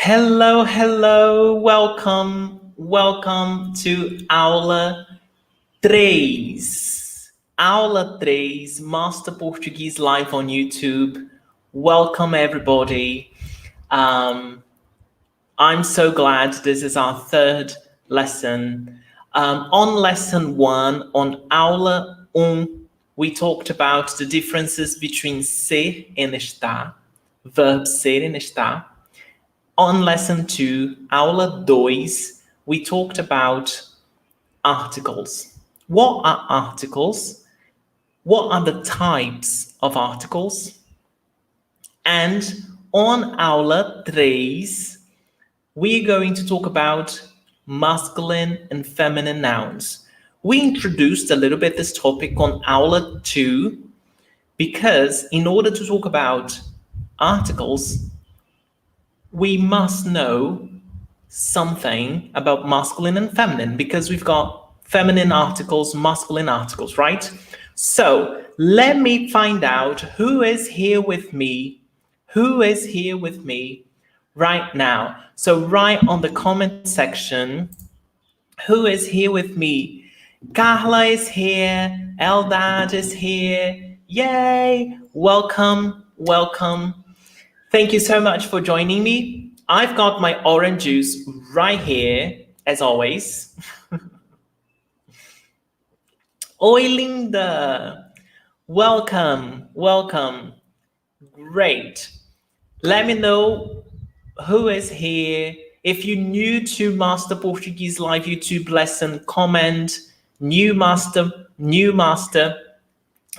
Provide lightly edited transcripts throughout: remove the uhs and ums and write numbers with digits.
Hello, hello, welcome to Aula 3. Aula 3, Master Portuguese live on YouTube. Welcome, everybody. I'm so glad this is our third lesson. On lesson 1, on Aula 1, we talked about the differences between ser and estar, verb ser and estar. On lesson 2, Aula 2, we talked about articles. What are articles? What are the types of articles? And on Aula 3, we're going to talk about masculine and feminine nouns. We introduced a little bit this topic on Aula 2 because in order to talk about articles, we must know something about masculine and feminine because we've got feminine articles, masculine articles, right? So let me find out who is here with me. Who is here with me right now? So write on the comment section, who is here with me? Carla is here. Eldad is here. Yay! Welcome. Thank you so much for joining me. I've got my orange juice right here, as always. Oi, Linda. Welcome. Great. Let me know who is here. If you're new to Master Portuguese Live YouTube lesson, comment new master.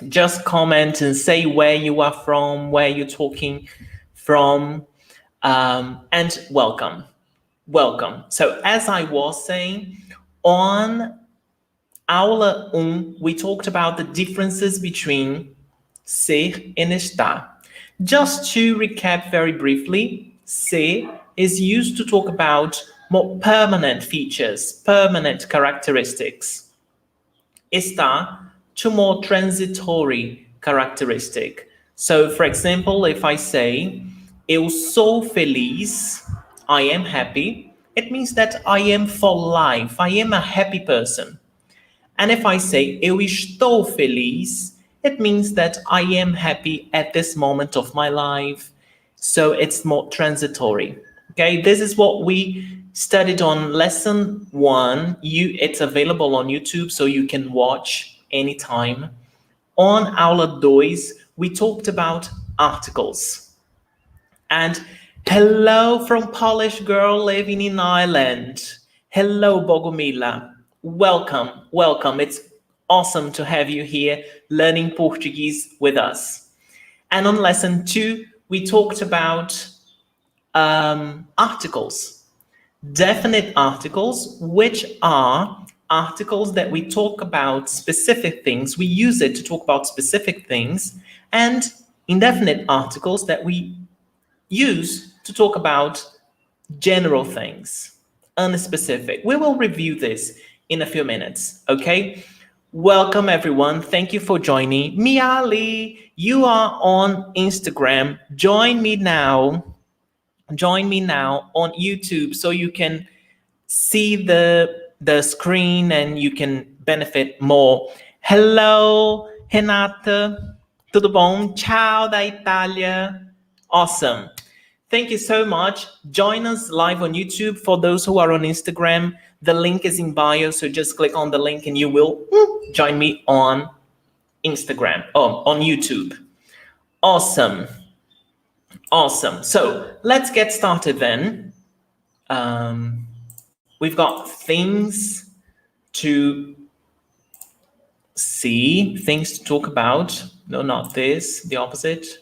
Just comment and say where you are from, where you're talking from, and welcome. So as I was saying, on Aula 1, we talked about the differences between ser and estar. Just to recap very briefly, ser is used to talk about more permanent features, permanent characteristics. Estar to more transitory characteristic. So, for example, if I say, eu sou feliz, I am happy, it means that I am for life, I am a happy person. And if I say, eu estou feliz, it means that I am happy at this moment of my life. So it's more transitory. Okay, this is what we studied on lesson 1. It's available on YouTube, so you can watch anytime. On Aula 2, we talked about articles. And hello from Polish girl living in Ireland. Hello, Bogomila. Welcome. It's awesome to have you here learning Portuguese with us. And on lesson 2, we talked about articles, definite articles, which are articles that we talk about specific things. We use it to talk about specific things, and indefinite articles that we use to talk about general things, unspecific. We will review this in a few minutes, okay? Welcome, everyone. Thank you for joining. Miali, you are on Instagram. Join me now on YouTube so you can see the screen and you can benefit more. Hello, Renata. Tudo bom? Ciao da Itália. Awesome. Thank you so much. Join us live on YouTube. For those who are on Instagram, the link is in bio, so just click on the link and you will join me on Instagram, on YouTube. Awesome. So let's get started then. We've got things to see, things to talk about. No, not this, the opposite.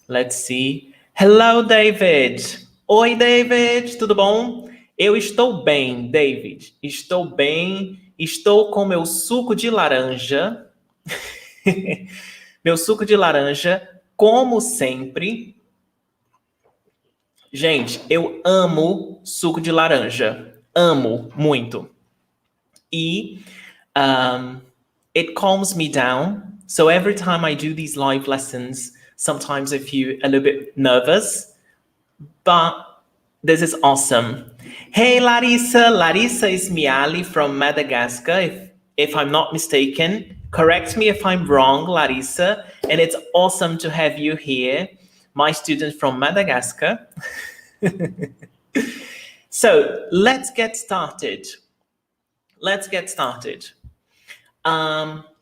Let's see. Hello, David. Oi, David, tudo bom? Eu estou bem, David. Estou bem. Estou com meu suco de laranja. Meu suco de laranja, como sempre. Gente, eu amo suco de laranja. Amo muito. E it calms me down. So every time I do these live lessons, sometimes I feel a little bit nervous, but This is awesome. Hey, Larissa. Larissa is Miali from Madagascar, if I'm not mistaken. Correct me if I'm wrong, Larissa. And it's awesome to have you here, my student from Madagascar. So let's get started. Let's get started.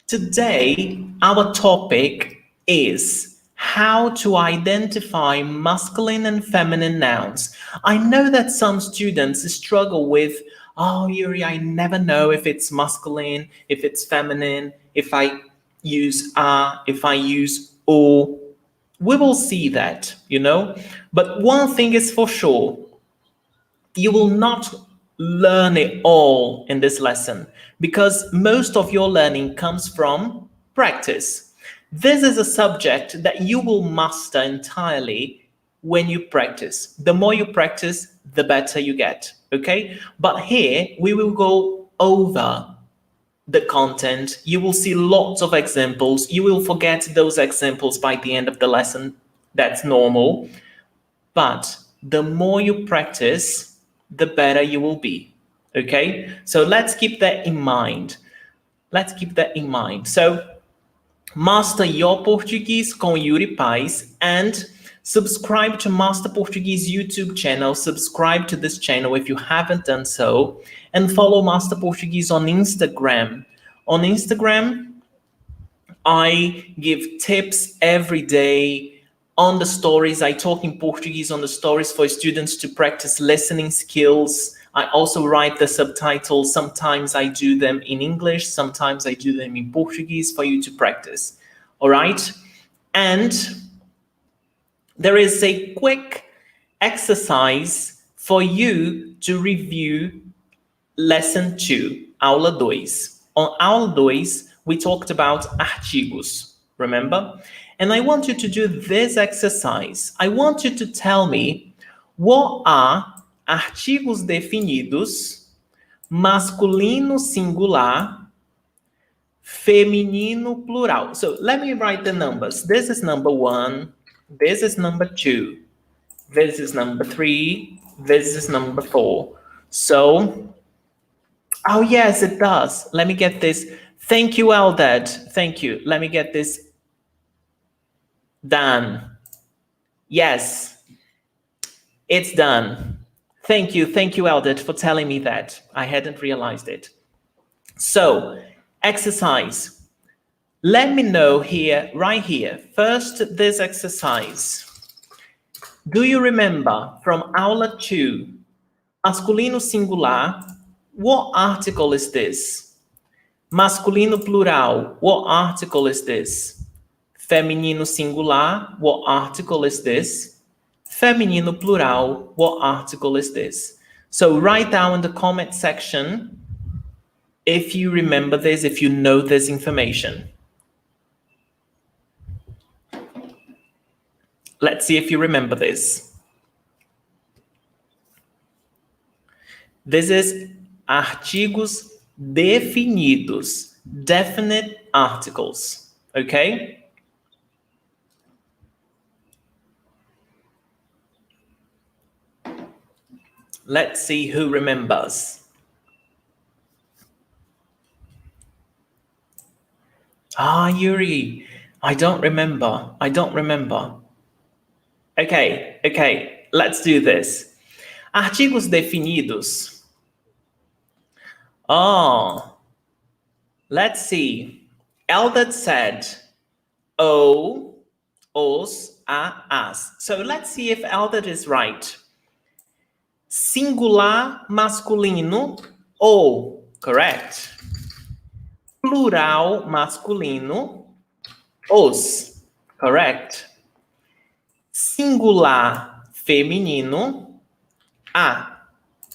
Today, our topic is how to identify masculine and feminine nouns. I know that some students struggle with, oh, Yuri, I never know if it's masculine, if it's feminine, if I use if I use o. We will see that, But one thing is for sure, you will not learn it all in this lesson because most of your learning comes from practice. This is a subject that you will master entirely when you practice. The more you practice, the better you get, okay? But here, we will go over the content. You will see lots of examples. You will forget those examples by the end of the lesson. That's normal. But the more you practice, the better you will be. Okay? So let's keep that in mind. Let's keep that in mind. So master your Portuguese com Yuri Paz and subscribe to Master Portuguese YouTube channel. Subscribe to this channel if you haven't done so. And follow Master Portuguese on Instagram. On Instagram, I give tips every day. On the stories, I talk in Portuguese on the stories for students to practice listening skills. I also write the subtitles. Sometimes I do them in English. Sometimes I do them in Portuguese for you to practice. All right? And there is a quick exercise for you to review lesson 2, aula 2. On aula 2, we talked about artigos, remember? And I want you to do this exercise. I want you to tell me what are artigos definidos, masculino singular, feminino plural. So let me write the numbers. This is number 1. This is number 2. This is number 3. This is number 4. So, oh yes, it does. Let me get this. Thank you, Eldad. Thank you. Let me get this done. Yes, it's done. Thank you, Eldad, for telling me that. I hadn't realized it. So, exercise. Let me know here, right here. First, this exercise. Do you remember from aula 2, masculino singular, what article is this? Masculino plural, what article is this? Feminino singular, what article is this? Feminino plural, what article is this? So write down in the comment section if you remember this, if you know this information. Let's see if you remember this. This is artigos definidos, definite articles, okay? Let's see who remembers. Yuri, I don't remember. Okay, let's do this. Artigos definidos. Let's see. Eldad said, o, os, a, as. So let's see if Eldad is right. Singular masculino, o, correct. Plural masculino, os, correct. Singular feminino, a,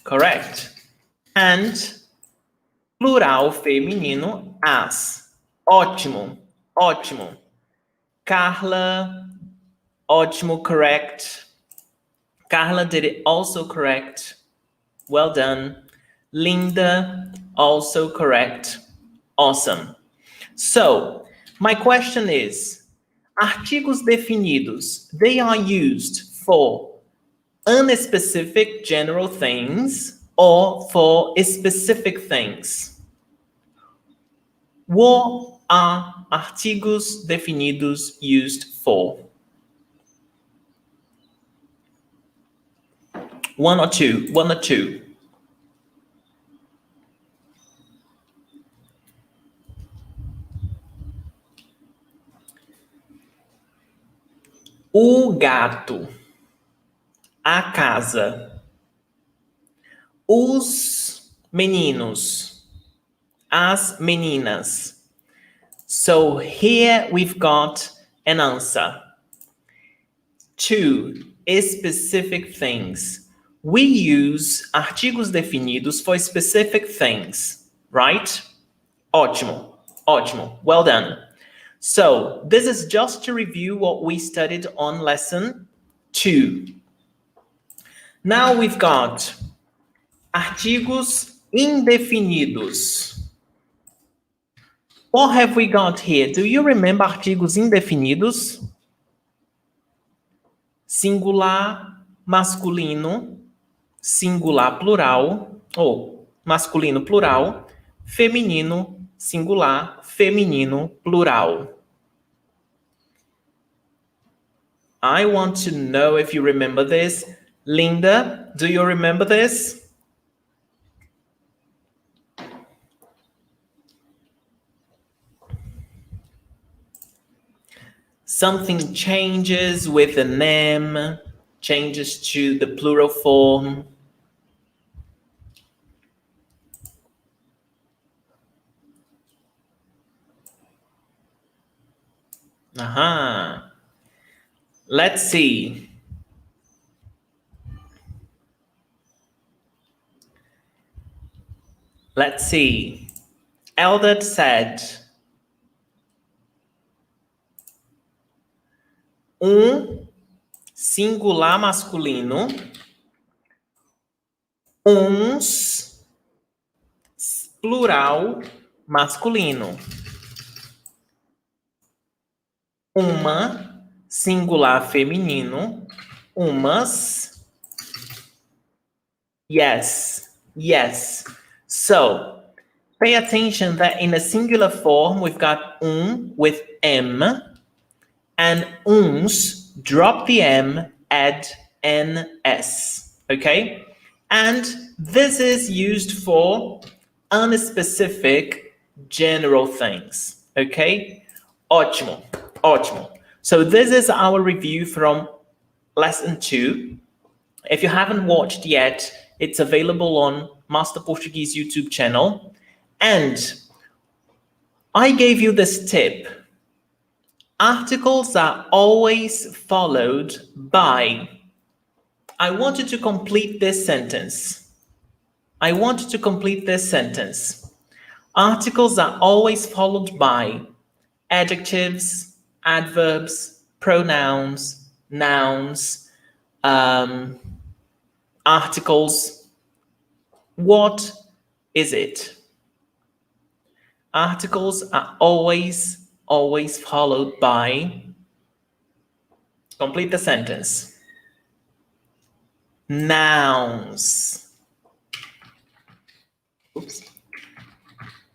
correct. And plural feminino, as. Ótimo. Carla, ótimo, correct. Carla did it also correct. Well done. Linda, also correct. Awesome. So, my question is, artigos definidos, they are used for unspecific general things or for specific things. What are artigos definidos used for? One or two. O gato, a casa, os meninos, as meninas. So here we've got an answer. Two specific things. We use artigos definidos for specific things, right? Ótimo, ótimo. Well done. So this is just to review what we studied on lesson 2. Now we've got artigos indefinidos. What have we got here? Do you remember artigos indefinidos? Singular, masculino, singular plural, ou masculino plural, feminino, singular, feminino plural. I want to know if you remember this. Linda, do you remember this? Something changes with an M, changes to the plural form. Aha. Let's see. Let's see. Eldad said, singular masculino, uns plural masculino. Uma singular feminino, umas. Yes. So pay attention that in a singular form we've got with M, and uns, drop the M, add NS, okay? And this is used for unspecific general things, okay? Ótimo. So this is our review from lesson 2. If you haven't watched yet, it's available on Master Portuguese YouTube channel. And I gave you this tip. Articles are always followed by. I want you to complete this sentence. Articles are always followed by adjectives, adverbs, pronouns, nouns, articles. What is it? Articles are always followed by. Complete the sentence. Nouns.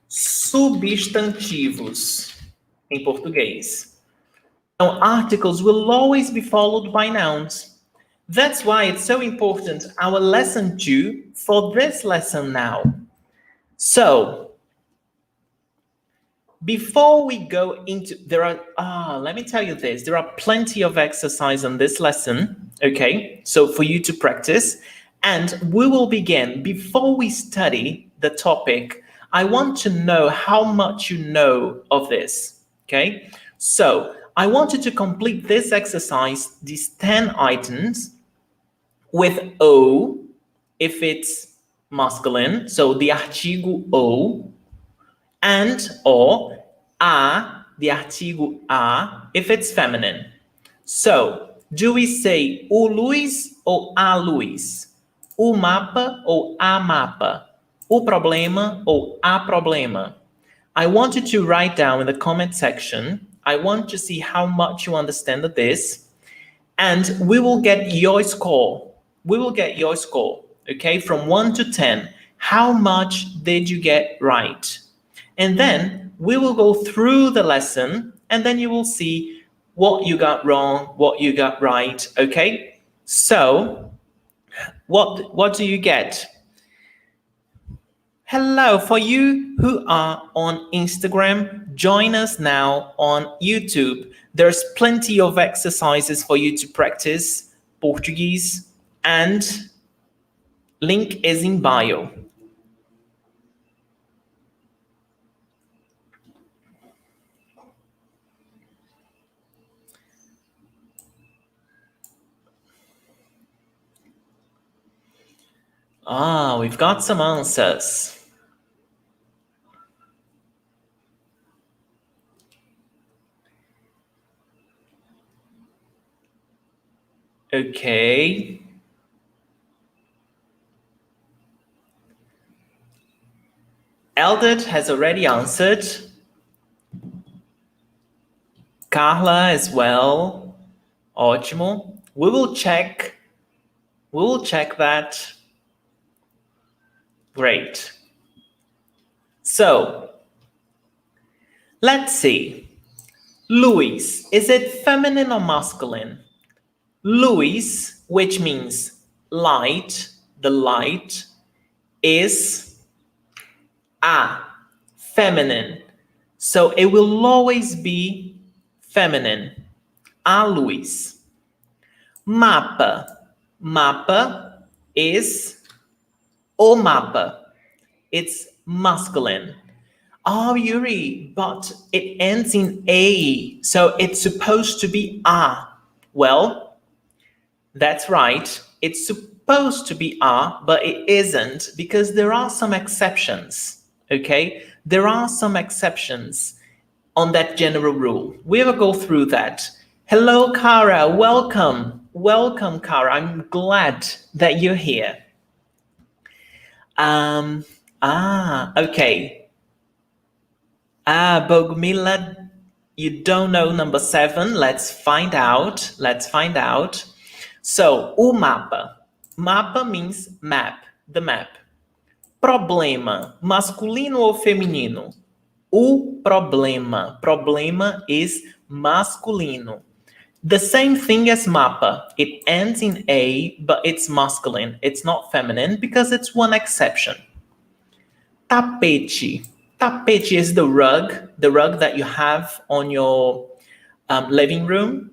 Substantivos em português. Now, articles will always be followed by nouns. That's why it's so important, our lesson 2 for this lesson now. So, before we go into, let me tell you this, there are plenty of exercise on this lesson, okay? So for you to practice, and we will begin. Before we study the topic, I want to know how much you know of this, okay? So I want you to complete this exercise, these 10 items, with O, if it's masculine, so the artigo O, and or a, the artigo a, if it's feminine. So, do we say o luz ou a luz? O mapa ou a mapa? O problema ou a problema? I want you to write down in the comment section. I want to see how much you understand of this, and we will get your score. we will get your score, okay? From 1 to 10, how much did you get right? And then we will go through the lesson, and then you will see what you got wrong, what you got right, okay? So, what do you get? Hello, for you who are on Instagram, join us now on YouTube. There's plenty of exercises for you to practice Portuguese, and link is in bio. We've got some answers. Okay. Eldred has already answered. Carla as well. Ótimo. We will check that. Great. So, let's see. Luis, is it feminine or masculine? Luis, which means light, the light, is feminine. So it will always be feminine. Luis. Mapa. Mapa is o mapa. It's masculine. Yuri, but it ends in A, so it's supposed to be A. Well, that's right. It's supposed to be A, but it isn't, because there are some exceptions, okay? There are some exceptions on that general rule. We will go through that. Hello, Kara. Welcome. Welcome, Kara. I'm glad that you're here. Okay. Bogmila, you don't know number 7. Let's find out. Let's find out. So, o mapa. Mapa means map, the map. Problema, masculino ou feminino? O problema. Problema is masculino. The same thing as mapa. It ends in A, but it's masculine. It's not feminine because it's one exception. Tapete. Tapete is the rug that you have on your living room.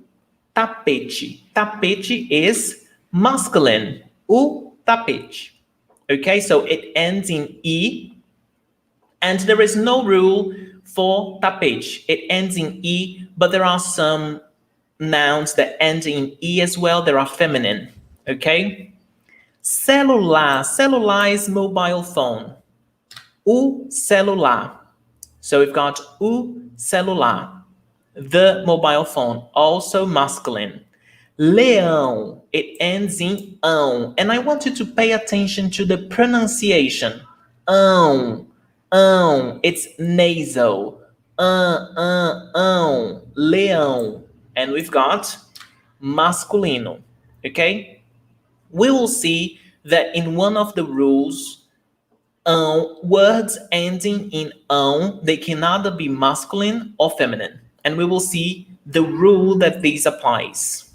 Tapete. Tapete is masculine. O tapete. Okay, so it ends in E, and there is no rule for tapete. It ends in E, but there are some nouns that end in E as well. There are feminine. Okay? Celular. Celular is mobile phone. O celular. So we've got o celular, the mobile phone, also masculine. Leão, it ends in ão. And I want you to pay attention to the pronunciation. Ão, ão, it's nasal. Ão, leão. And we've got masculino, okay? We will see that in one of the rules, words ending in ão, they can either be masculine or feminine. And we will see the rule that this applies.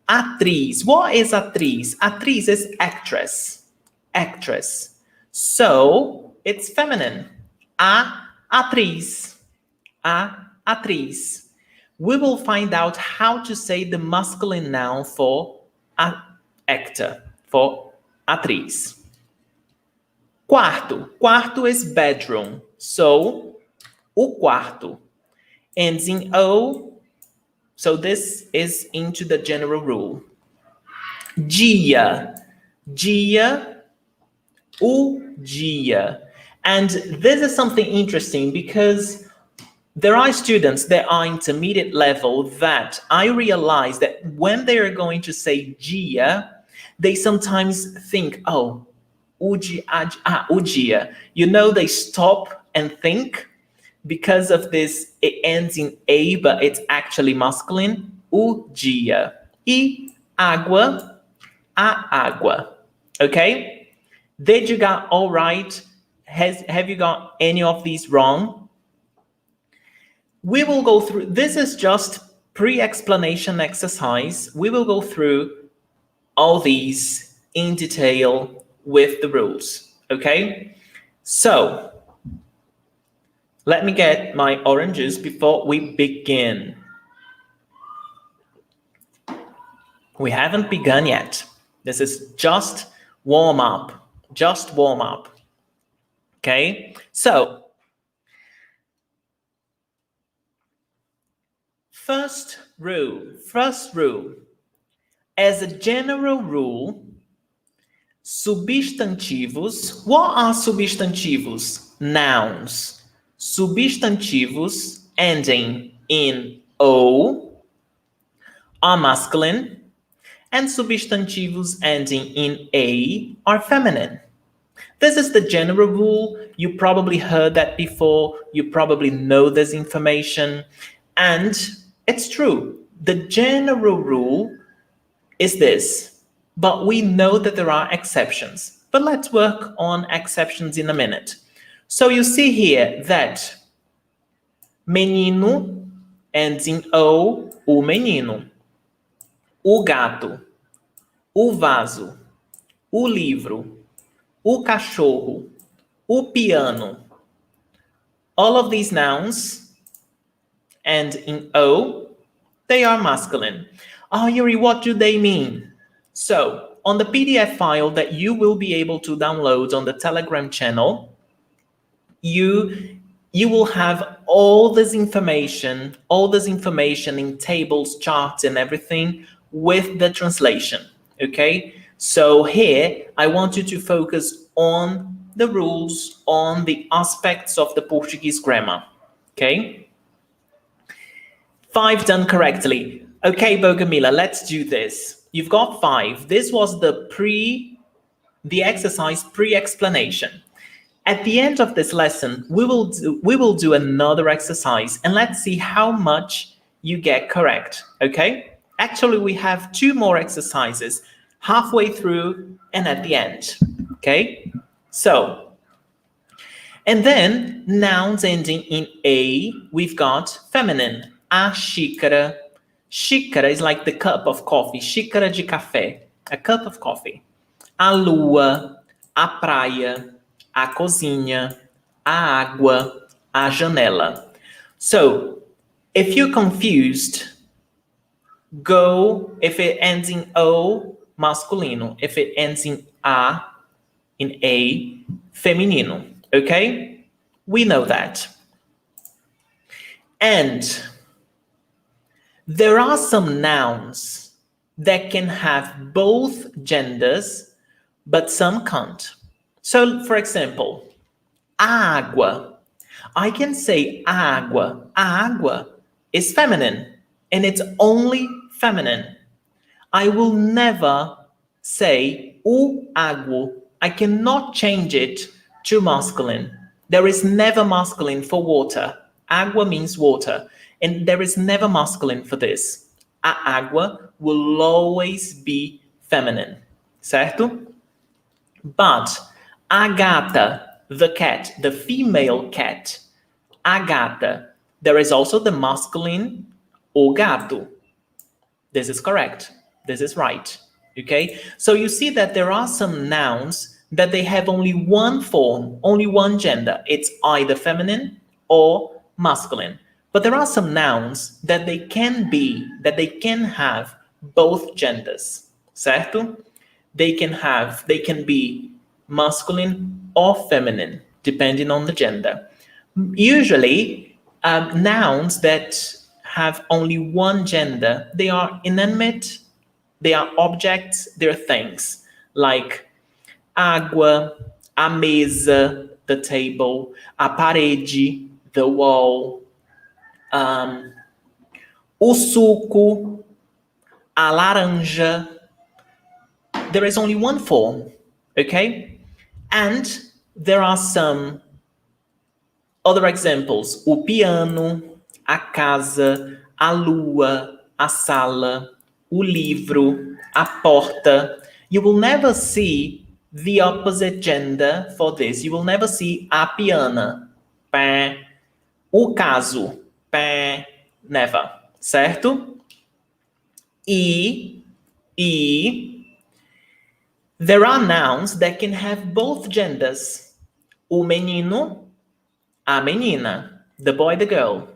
Atriz. What is atriz? Atriz is actress. Actress. So it's feminine. Atriz. Atriz. We will find out how to say the masculine noun for actor, for atriz. Quarto. Quarto is bedroom. So, o quarto ends in O. So this is into the general rule. Dia. Dia. O dia. And this is something interesting because there are students that are intermediate level that I realize that when they are going to say dia, they sometimes think, oh, o dia. You know, they stop and think because of this. It ends in A, but it's actually masculine. O dia. E água. a água. Okay? Did you got all right? Have you got any of these wrong? We will go through, this is just pre-explanation exercise. We will go through all these in detail with the rules, okay? So, let me get my orange juice before we begin. We haven't begun yet. This is just warm up, okay? So, first rule, as a general rule, substantivos, what are substantivos? Nouns. Substantivos ending in O are masculine, and substantivos ending in A are feminine. This is the general rule. You probably heard that before. You probably know this information. And it's true. The general rule is this. But we know that there are exceptions. But let's work on exceptions in a minute. So you see here that menino ends in O, o menino. O gato, o vaso, o livro, o cachorro, o piano. All of these nouns end in O. They are masculine. Oh, Yuri, what do they mean? So, on the PDF file that you will be able to download on the Telegram channel, you will have all this information in tables, charts, and everything with the translation, okay? So here, I want you to focus on the rules, on the aspects of the Portuguese grammar, okay? 5 done correctly. Okay, Bogomila, let's do this. You've got 5. This was the exercise pre-explanation. At the end of this lesson, we will do another exercise, and let's see how much you get correct, okay? Actually, we have 2 more exercises, halfway through and at the end, okay? So, and then nouns ending in A, we've got feminine. A xícara. Xícara is like the cup of coffee. Xícara de café, a cup of coffee. A lua, a praia, a cozinha, a água, a janela. So, if you're confused, go, if it ends in O, masculino. If it ends in A, feminino. Okay? We know that. And there are some nouns that can have both genders, but some can't. So, for example, água. I can say água. Água is feminine, and it's only feminine. I will never say o água. I cannot change it to masculine. There is never masculine for water. Água means water, and there is never masculine for this. A água will always be feminine, certo? But a gata, the cat, the female cat, a gata, there is also the masculine o gato. This is correct. This is right. Okay? So you see that there are some nouns that they have only one form, only one gender. It's either feminine or masculine. But there are some nouns that they can have both genders. Certo? They can be masculine or feminine, depending on the gender. Usually, nouns that have only one gender, they are inanimate, they are objects, they're things, like água, a mesa, the table, a parede, the wall, o suco, a laranja. There is only one form, okay? And there are some other examples. O piano, a casa, a lua, a sala, o livro, a porta. you will never see the opposite gender for this. You will never see a piana, pé, o caso, pé, never, certo? E there are nouns that can have both genders. O menino, a menina, the boy, the girl.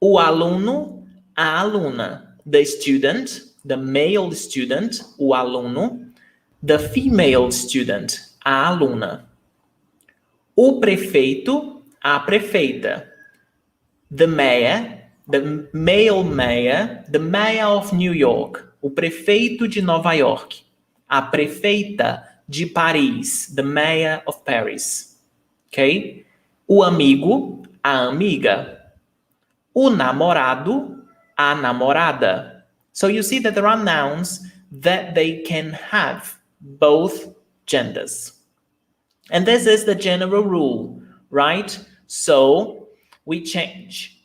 O aluno, a aluna, the student, the male student, o aluno, the female student, a aluna. O prefeito, a prefeita, the mayor, the male mayor, the mayor of New York, o prefeito de Nova York, a prefeita de Paris, the mayor of Paris. Okay? O amigo, a amiga. O namorado, a namorada. So you see that there are nouns that they can have both genders. And this is the general rule, right? So we change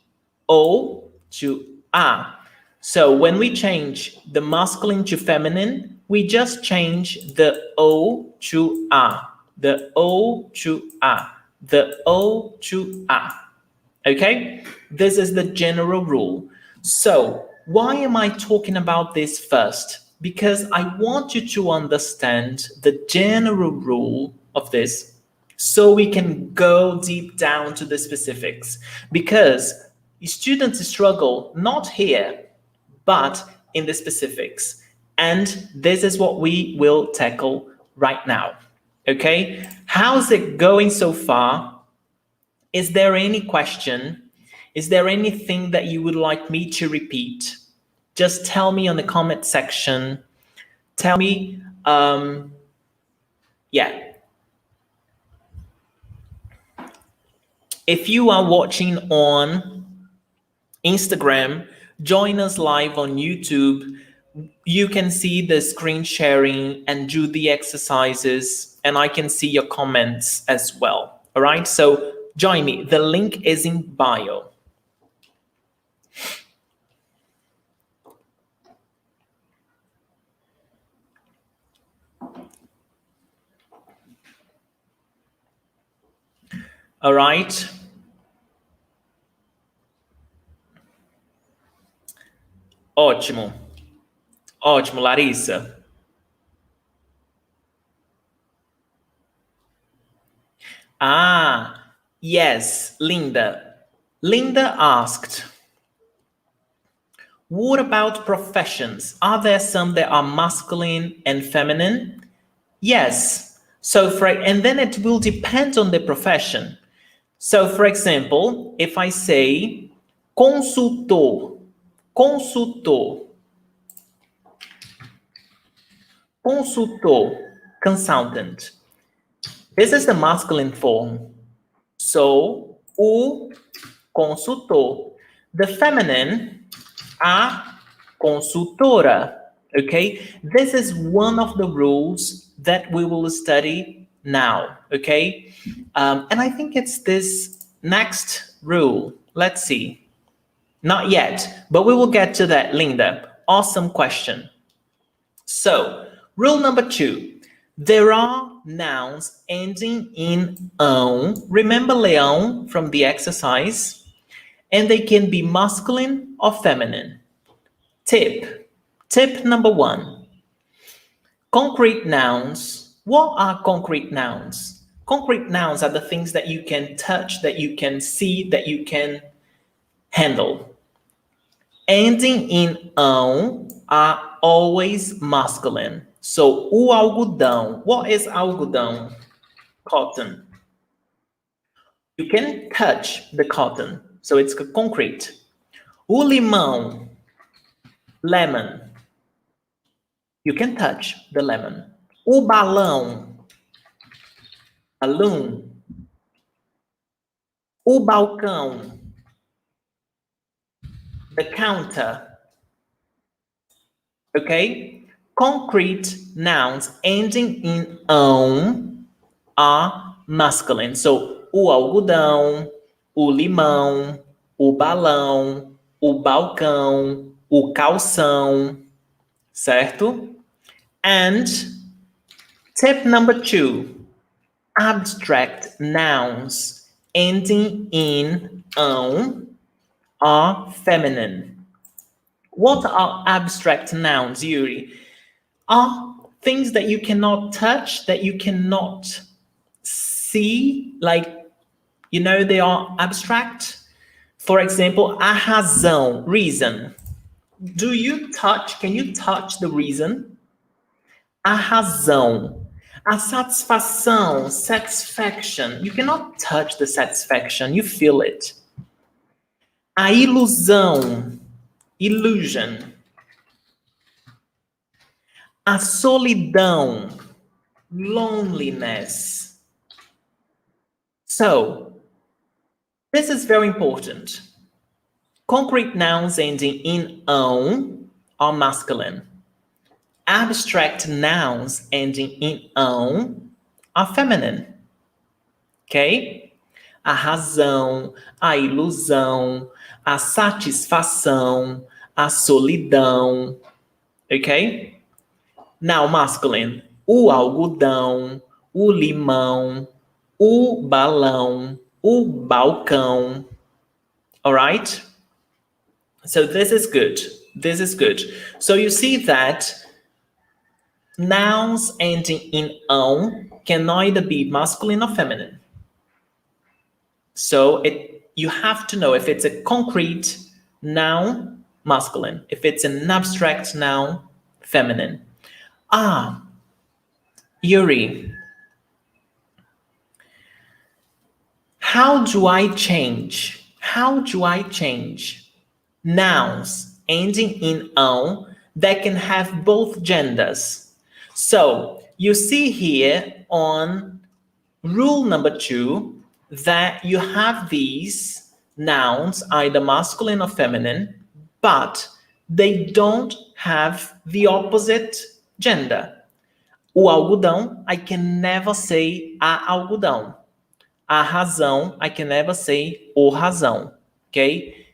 O to A. So when we change the masculine to feminine, we just change the O to A, the O to A, the O to A. Okay? This is the general rule. So why am I talking about this first? Because I want you to understand the general rule of this so we can go deep down to the specifics. Because students struggle not here, but in the specifics. And this is what we will tackle right now. Okay? How's it going so far? Is there any question? Is there anything that you would like me to repeat? Just tell me on the comment section. Tell me, yeah. If you are watching on Instagram, join us live on YouTube. You can see the screen sharing and do the exercises, and I can see your comments as well. All right, so join me. The link is in bio. All right. Ótimo. Ótimo, Larissa. Ah, yes, Linda. Linda asked, what about professions? Are there some that are masculine and feminine? Yes. So and then it will depend on the profession. So for example, if I say consultor, consultor, consultor, consultant. This is the masculine form. So, o consultor. The feminine, a consultora. Okay? This is one of the rules that we will study now. Okay? And I think it's this next rule. Let's see. Not yet, but we will get to that, Linda. Awesome question. So, rule number 2. There are nouns ending in ão. Remember leão from the exercise? And they can be masculine or feminine. Tip. Tip number 1. Concrete nouns. What are concrete nouns? Concrete nouns are the things that you can touch, that you can see, that you can handle. Ending in ão are always masculine. So, o algodão. What is algodão? Cotton. You can touch the cotton, so it's concrete. O limão. Lemon. You can touch the lemon. O balão. Balloon. O balcão. The counter. Okay? Concrete nouns ending in ão are masculine. So, o algodão, o limão, o balão, o balcão, o calção, certo? And tip number 2, abstract nouns ending in -ão are feminine. What are abstract nouns, Yuri? Are things that you cannot touch, that you cannot see, like, they are abstract. For example, a razão, reason. Can you touch the reason? A razão. A satisfação, satisfaction. You cannot touch the satisfaction, you feel it. A ilusão, illusion. A solidão, loneliness. So, this is very important. Concrete nouns ending in -ão are masculine. Abstract nouns ending in -ão are feminine. Ok? A razão, a ilusão, a satisfação, a solidão. Ok? Now, masculine. O algodão, o limão, o balão, o balcão. All right? So this is good. This is good. So you see that nouns ending in -ão can either be masculine or feminine. So you have to know if it's a concrete noun, masculine. If it's an abstract noun, feminine. Yuri, how do I change nouns ending in -ão that can have both genders? So you see here on rule number 2 that you have these nouns, either masculine or feminine, but they don't have the opposite gender. O algodão, I can never say a algodão. A razão, I can never say o razão. Okay?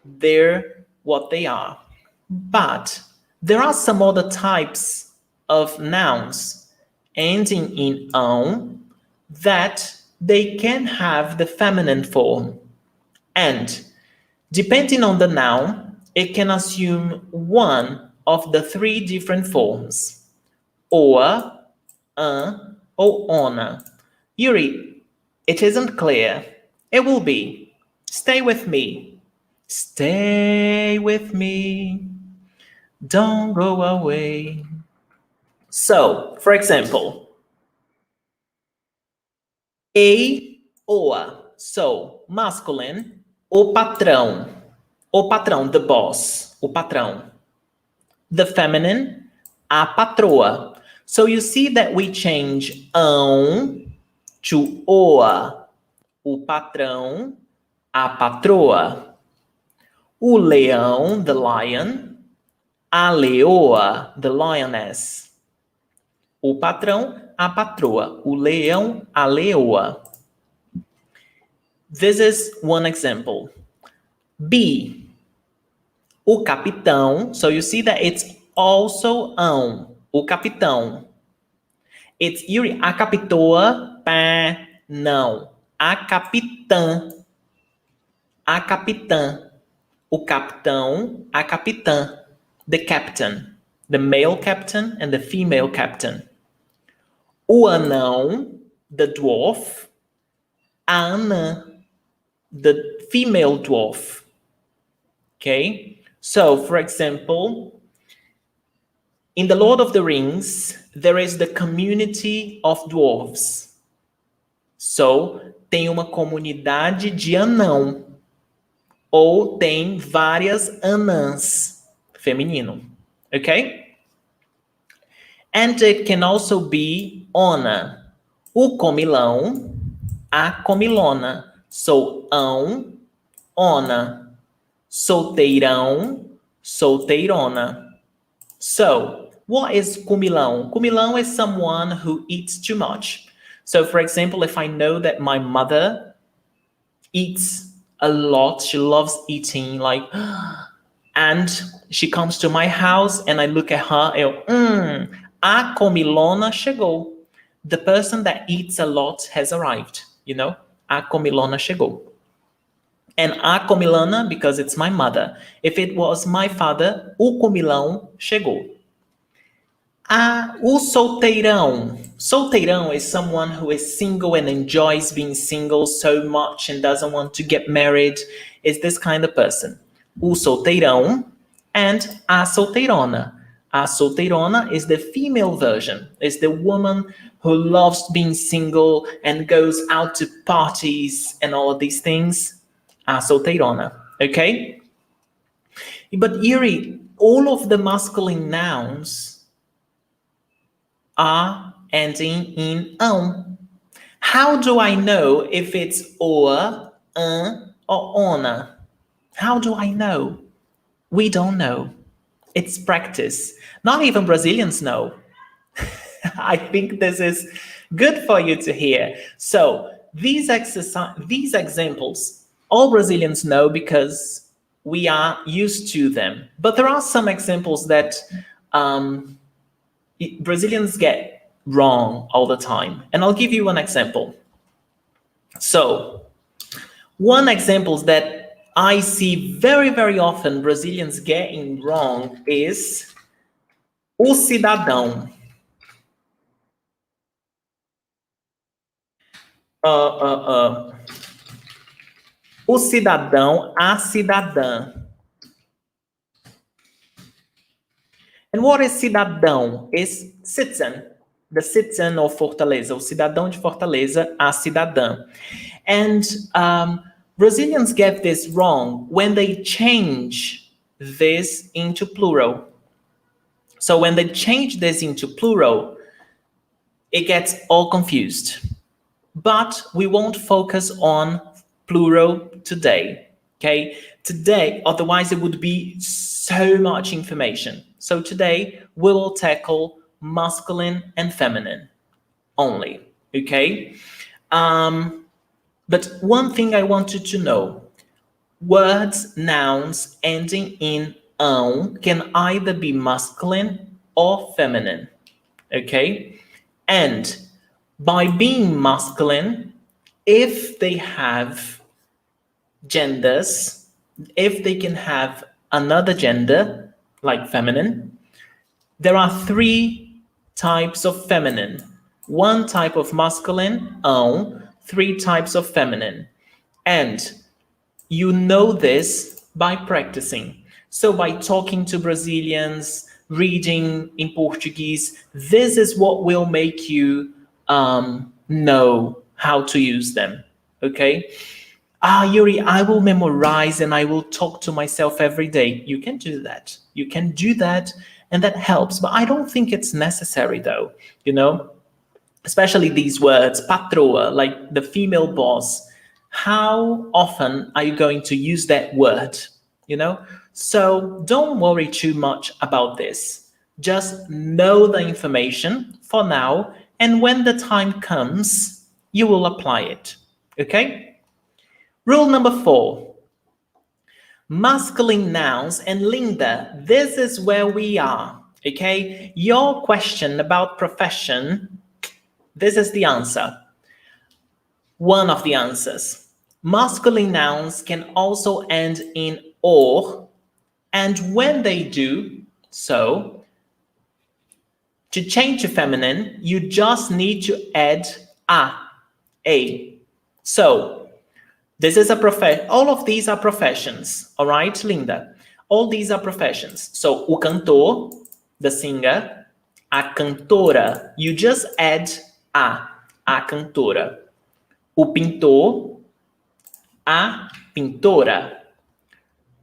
They're what they are. But there are some other types of nouns ending in -ão that they can have the feminine form. And depending on the noun, it can assume one of the 3 different forms. Oa, or ona. Yuri, it isn't clear. It will be. Stay with me. Stay with me. Don't go away. So, for example, oa. So, masculine, o patrão. O patrão, the boss. O patrão. The feminine, a patroa. So you see that we change -ão to oa. O patrão, a patroa. O leão, the lion. A leoa, the lioness. O patrão, a patroa. O leão, a leoa. This is one example. B. O capitão. So you see that it's also -ão. O capitão. It's Yuri, a capitoa, pá, não. A capitã. A capitã. O capitão, a capitã. The captain. The male captain and the female captain. O anão, the dwarf. A anã, the female dwarf. Okay? So, for example, in The Lord of the Rings, there is the community of dwarves. So, tem uma comunidade de anão. Ou tem várias anãs, feminino. Okay? And it can also be ona. O comilão, a comilona. So, ão, ona. Solteirão, solteirona. So, what is comilão? Comilão is someone who eats too much. So, for example, if I know that my mother eats a lot, she loves eating, like, and she comes to my house and I look at her and A comilona chegou. The person that eats a lot has arrived, you know? A comilona chegou. And a comilana, because it's my mother. If it was my father, o comilão chegou. O solteirão. Solteirão is someone who is single and enjoys being single so much and doesn't want to get married. Is this kind of person. O solteirão and a solteirona. A solteirona is the female version. It's the woman who loves being single and goes out to parties and all of these things. A solteirona. Okay? But Yuri, all of the masculine nouns are ending in ão. How do I know if it's or, or ona? How do I know? We don't know. It's practice. Not even Brazilians know. I think this is good for you to hear. So these examples, all Brazilians know because we are used to them. But there are some examples that Brazilians get wrong all the time. And I'll give you one example. So one example that I see very, very often Brazilians getting wrong is o cidadão. O cidadão, a cidadã. And what is cidadão? Is citizen, the citizen of Fortaleza, o cidadão de Fortaleza, a cidadã. And Brazilians get this wrong when they change this into plural. So when they change this into plural, it gets all confused. But we won't focus on plural today, okay? Today, otherwise it would be so much information. So today we will tackle masculine and feminine only, okay? But one thing I want you to know, words, nouns ending in ão can either be masculine or feminine, okay? And by being masculine, if they have genders, if they can have another gender, like feminine, there are 3 types of feminine. 1 type of masculine, ão, 3 types of feminine. And you know this by practicing. So by talking to Brazilians, reading in Portuguese, this is what will make you know how to use them, okay? Yuri, I will memorize and I will talk to myself every day. You can do that. You can do that, and that helps. But I don't think it's necessary, though, you know? Especially these words, patroa, like the female boss. How often are you going to use that word, you know? So don't worry too much about this. Just know the information for now, and when the time comes, you will apply it, okay? Rule number 4, masculine nouns. And Linda, this is where we are, okay? Your question about profession, this is the answer. One of the answers. Masculine nouns can also end in or, and when they do so, to change to feminine, you just need to add a. So, this is a profession. All of these are professions, all right, Linda? All these are professions. So, o cantor, the singer, a cantora, you just add a cantora. O pintor, a pintora.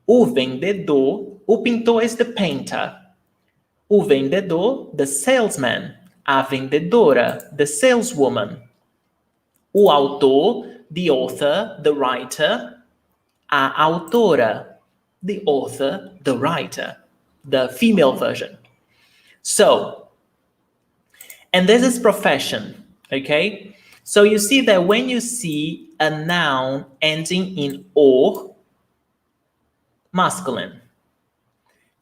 O vendedor, o pintor is the painter. O vendedor, the salesman. A vendedora, the saleswoman. O autor, the author, the writer. A autora, the author, the writer, the female version. So, and this is profession, okay? So you see that when you see a noun ending in or, masculine,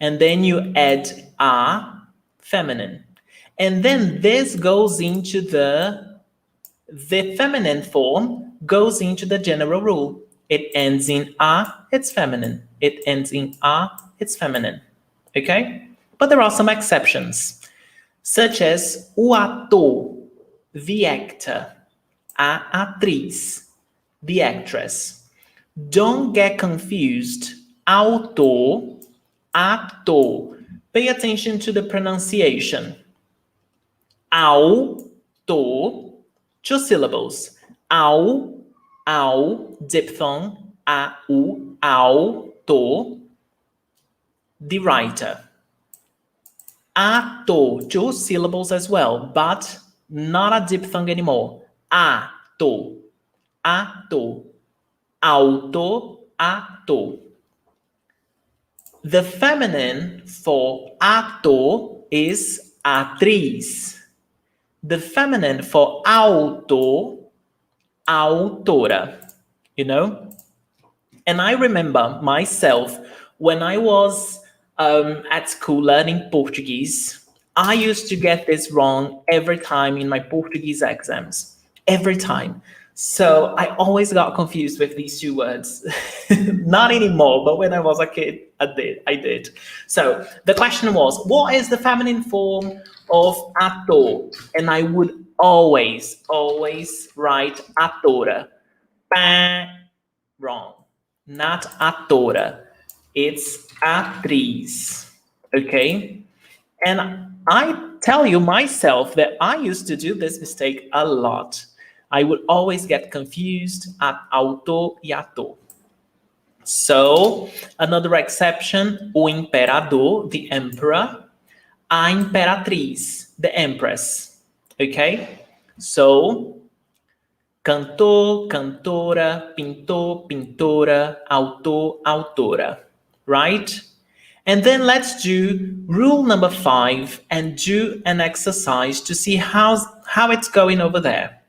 and then you add a, feminine. And then this goes into the feminine form goes into the general rule. It ends in a, it's feminine. It ends in a, it's feminine. Okay? But there are some exceptions, such as o ator, the actor, a atriz, the actress. Don't get confused. Autor, ator. Pay attention to the pronunciation. Autor, 2 syllables. Au, diphthong, autor, the writer. Ator, 2 syllables as well, but not a diphthong anymore. Ator, autor, ator. The feminine for ator is atriz. The feminine for autor, autora, you know? And I remember myself when I was at school learning Portuguese, I used to get this wrong every time in my Portuguese exams, every time. So I always got confused with these 2 words. Not anymore, but when I was a kid, I did. So the question was, what is the feminine form of ator? And I would always write atora. Bah, wrong. Not atora. It's atriz. Okay? And I tell you myself that I used to do this mistake a lot. I would always get confused at autor e ator. So, another exception, o imperador, the emperor, a imperatriz, the empress. Okay? So, cantor, cantora, pintor, pintora, autor, autora. Right? And then let's do rule number 5 and do an exercise to see how it's going over there.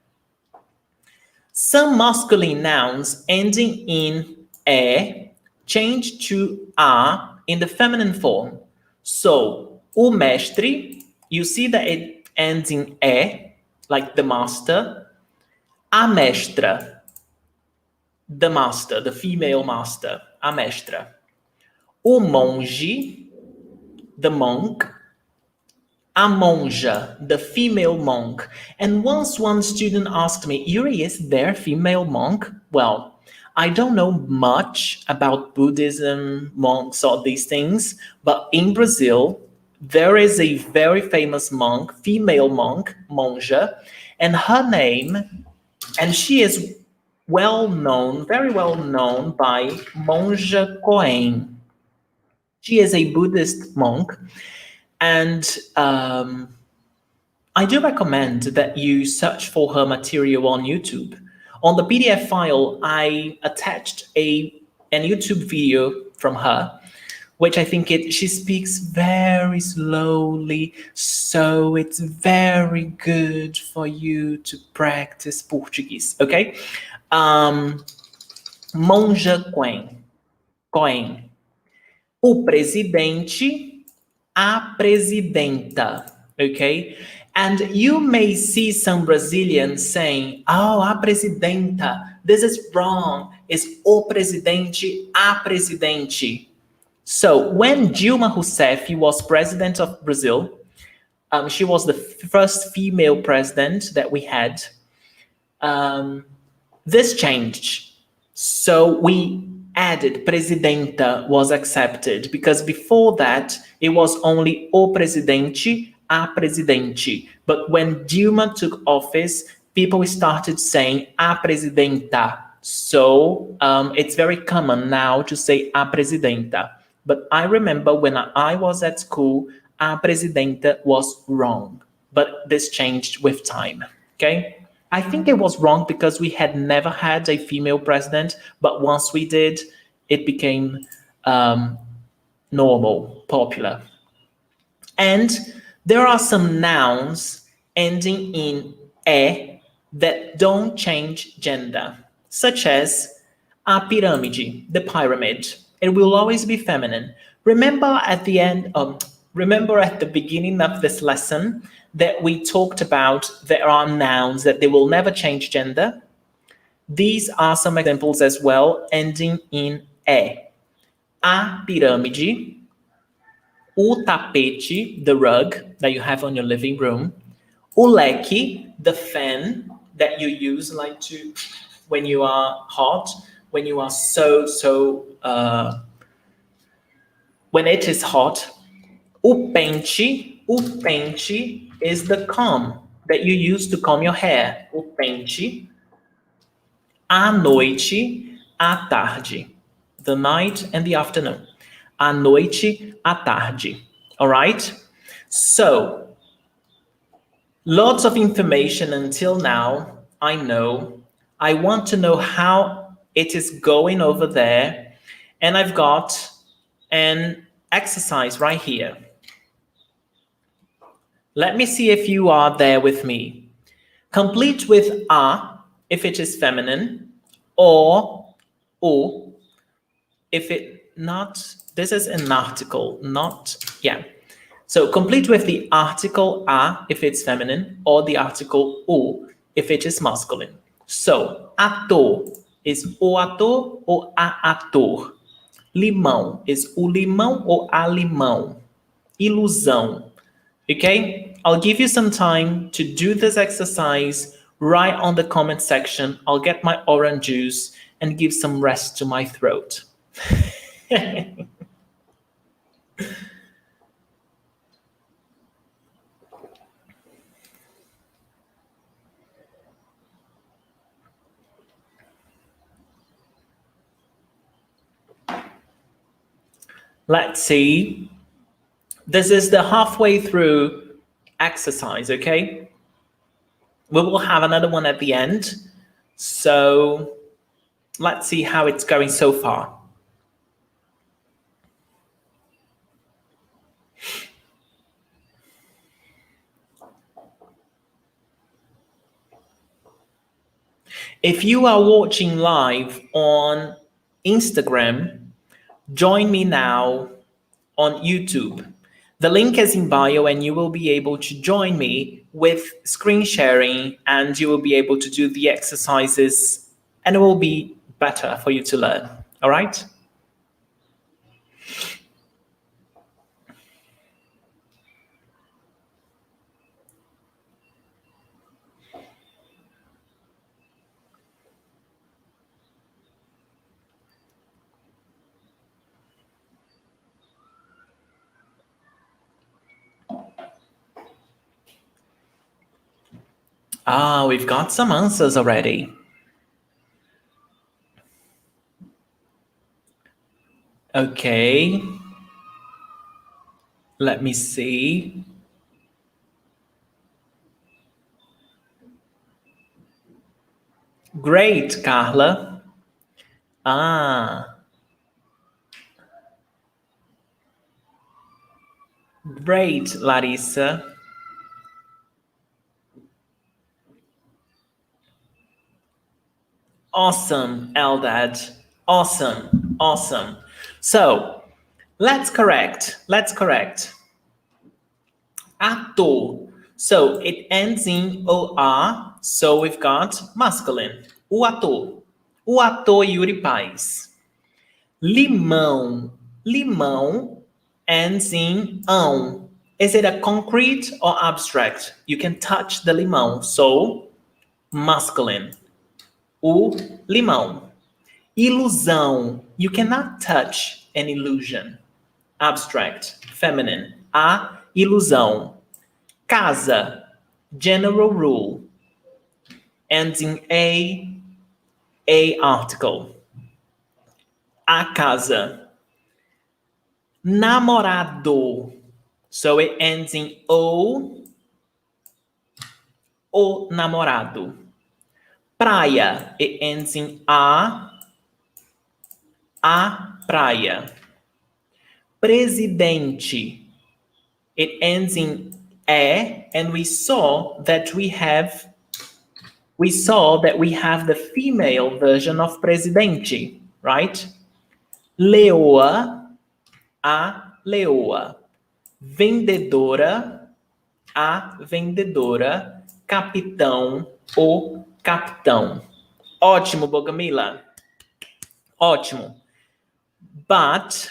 Some masculine nouns ending in e change to a in the feminine form. So, o mestre, you see that it ends in e, like the master. A mestra, the master, the female master, a mestra. O monge, the monk. A monja, the female monk. And once one student asked me, Yuri, is there female monk? Well, I don't know much about Buddhism, monks, or these things, but in Brazil, there is a very famous monk, female monk, monja, and her name, and she is well known, very well known by Monja Coen. She is a Buddhist monk. And I do recommend that you search for her material on YouTube. On the PDF file, I attached an YouTube video from her, which I think she speaks very slowly, so it's very good for you to practice Portuguese, okay? Monja Coen. O presidente, a presidenta, okay? And you may see some Brazilians saying, oh, a presidenta, this is wrong. It's o presidente, a presidente. So when Dilma Rousseff was president of Brazil, she was the first female president that we had. This changed. So we added presidenta was accepted because before that it was only o presidente, a presidente. But when Dilma took office, people started saying a presidenta. So it's very common now to say a presidenta. But I remember when I was at school, a presidenta was wrong. But this changed with time, okay? I think it was wrong because we had never had a female president, but once we did, it became normal, popular. And there are some nouns ending in e that don't change gender, such as a pirâmide, the pyramid. It will always be feminine. Remember at the beginning of this lesson that we talked about, there are nouns that they will never change gender. These are some examples as well, ending in E. A pirâmide, o tapete, the rug that you have on your living room, o leque, the fan that you use like to when you are hot, when you are when it is hot. O pente is the comb that you use to comb your hair. O pente. À noite, à tarde. The night and the afternoon. À noite, à tarde. All right? So, lots of information until now. I know. I want to know how it is going over there. And I've got an exercise right here. Let me see if you are there with me. Complete with a if it is feminine, or o if it not. This is an article, not, yeah. So complete with the article a if it's feminine, or the article o if it is masculine. So, ator is o ator ou a ator. Limão is o limão ou a limão. Ilusão. Okay, I'll give you some time to do this exercise right on the comment section. I'll get my orange juice and give some rest to my throat. Let's see. This is the halfway through exercise, okay? We will have another one at the end. So let's see how it's going so far. If you are watching live on Instagram, join me now on YouTube. The link is in bio and you will be able to join me with screen sharing and you will be able to do the exercises and it will be better for you to learn. All right? We've got some answers already. Okay. Let me see. Great, Carla. Great, Larissa. Awesome, Eldad. Awesome, awesome. So, let's correct. Ator. So, it ends in OR. So, we've got masculine. O ator. O ator Yuri Paz. Limão. Limão ends in ão. Is it a concrete or abstract? You can touch the limão. So, masculine. O limão. Ilusão. You cannot touch an illusion. Abstract. Feminine. A ilusão. Casa. General rule. Ends in a article. A casa. Namorado. So it ends in o namorado. Praia. It ends in a praia. Presidente. It ends in e, and we saw that we have the female version of presidente, right? Leoa, a leoa. Vendedora, a vendedora, capitão, o capitão. Ótimo, Bogomila. Ótimo. But,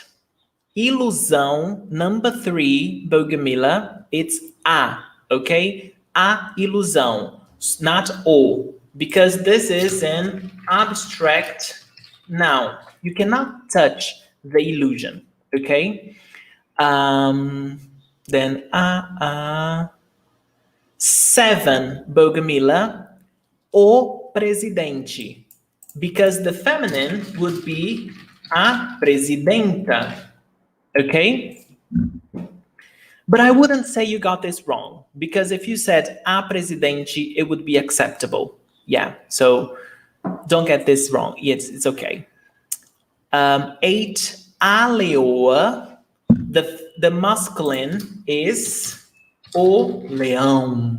ilusão, number 3, Bogomila, it's a, okay? A ilusão, not o, because this is an abstract noun. You cannot touch the illusion, okay? Then 7, Bogomila, o presidente, because the feminine would be a presidenta, okay? But I wouldn't say you got this wrong, because if you said a presidente, it would be acceptable. Yeah, so don't get this wrong. It's okay. 8, a leoa. The masculine is o leão.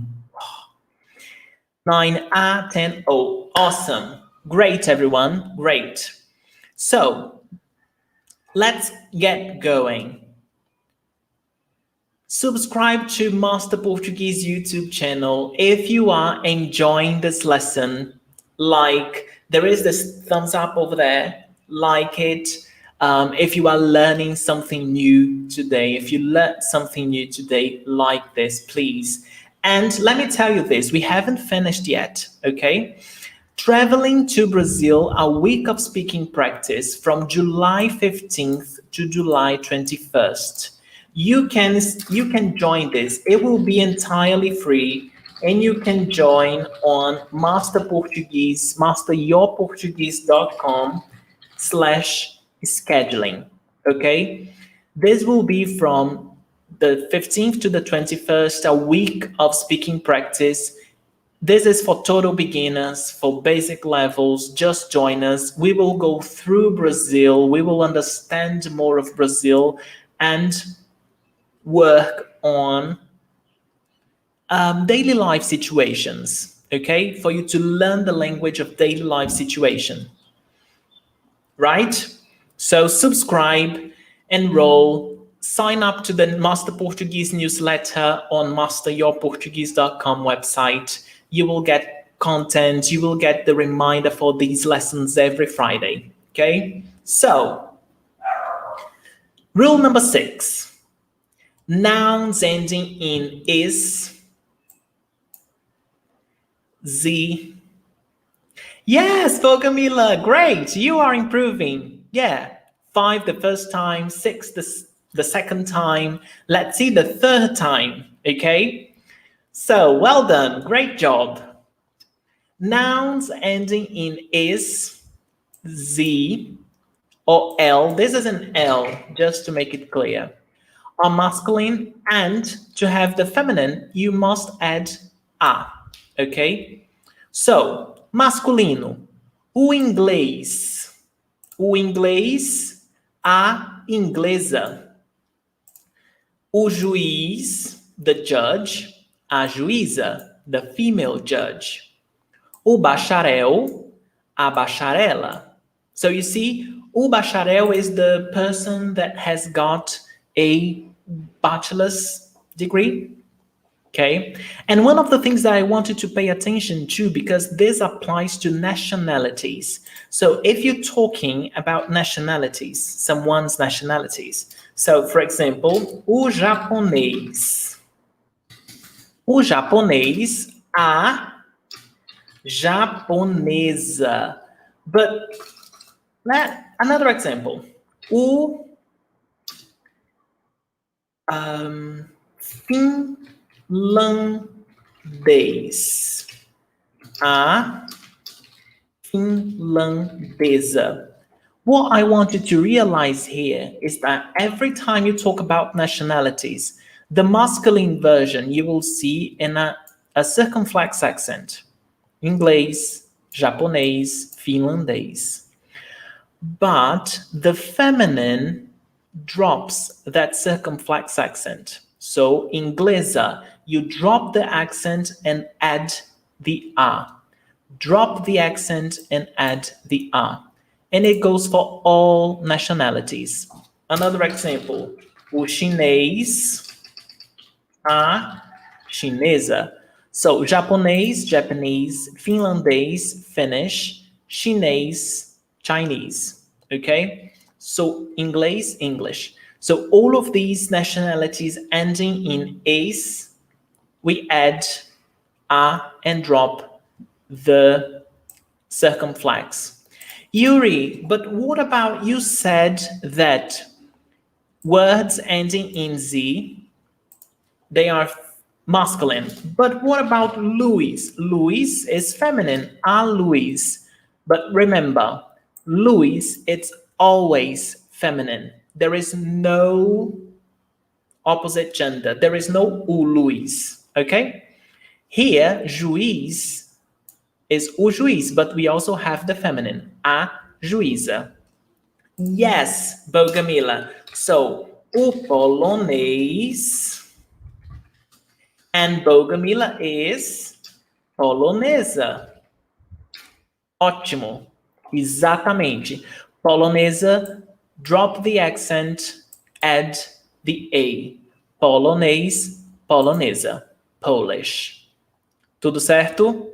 9, a 10, o. Awesome. Great, everyone. Great. So, let's get going. Subscribe to Master Portuguese YouTube channel if you are enjoying this lesson. Like, there is this thumbs up over there. Like it. If you are learning something new today, if you learned something new today, like this, please. And let me tell you this, we haven't finished yet, okay? Traveling to Brazil, a week of speaking practice from July 15th to July 21st. You can join this. It will be entirely free, and you can join on Master Portuguese, masteryourportuguese.com/scheduling, okay? This will be from the 15th to the 21st, a week of speaking practice. This is for total beginners, for basic levels. Just join us. We will go through Brazil. We will understand more of Brazil and work on daily life situations, okay? For you to learn the language of daily life situation, right? So subscribe, enroll, sign up to the Master Portuguese newsletter on masteryourportuguese.com website. You will get content, you will get the reminder for these lessons every Friday, okay? So, rule number 6, nouns ending in is, z. Yes, Bogomila, great, you are improving. Yeah, 5 the first time, 6 the second time. Let's see the third time, okay? So, well done, great job. Nouns ending in is, z, or l. This is an L, just to make it clear. Are masculine, and to have the feminine, you must add a, okay? So, masculino, o inglês. O inglês, a inglesa. O juiz, the judge, a juíza, the female judge. O bacharel, a bacharela. So you see, o bacharel is the person that has got a bachelor's degree, okay? And one of the things that I wanted to pay attention to, because this applies to nationalities. So if you're talking about nationalities, someone's nationalities. So for example, o japonês. O japonês, a japonesa. But another example, o finlandês, a finlandesa. What I want you to realize here is that every time you talk about nationalities, the masculine version you will see in a circumflex accent. Inglês, japonês, finlandês. But the feminine drops that circumflex accent. So inglesa, you drop the accent and add the a. Drop the accent and add the a. And it goes for all nationalities. Another example, o chinês, a chinesa. So japonês, Japanese, finlandês, Finnish, chinês, Chinese. Okay? So inglês, English. So all of these nationalities ending in "-ase", we add "a" and drop the circumflex. Yuri, but what about, you said that words ending in "z", they are masculine. But what about Louis? Louis is feminine, a Louis. But remember, Louis, it's always feminine. There is no opposite gender. There is no "o Luís", okay? Here, juiz is "o juiz", but we also have the feminine, a juíza. Yes, Bogamila. So, o polonês, and Bogamila is polonesa. Ótimo. Exatamente. Polonesa, drop the accent, add the A. Polonês, polonesa. Polish. Tudo certo?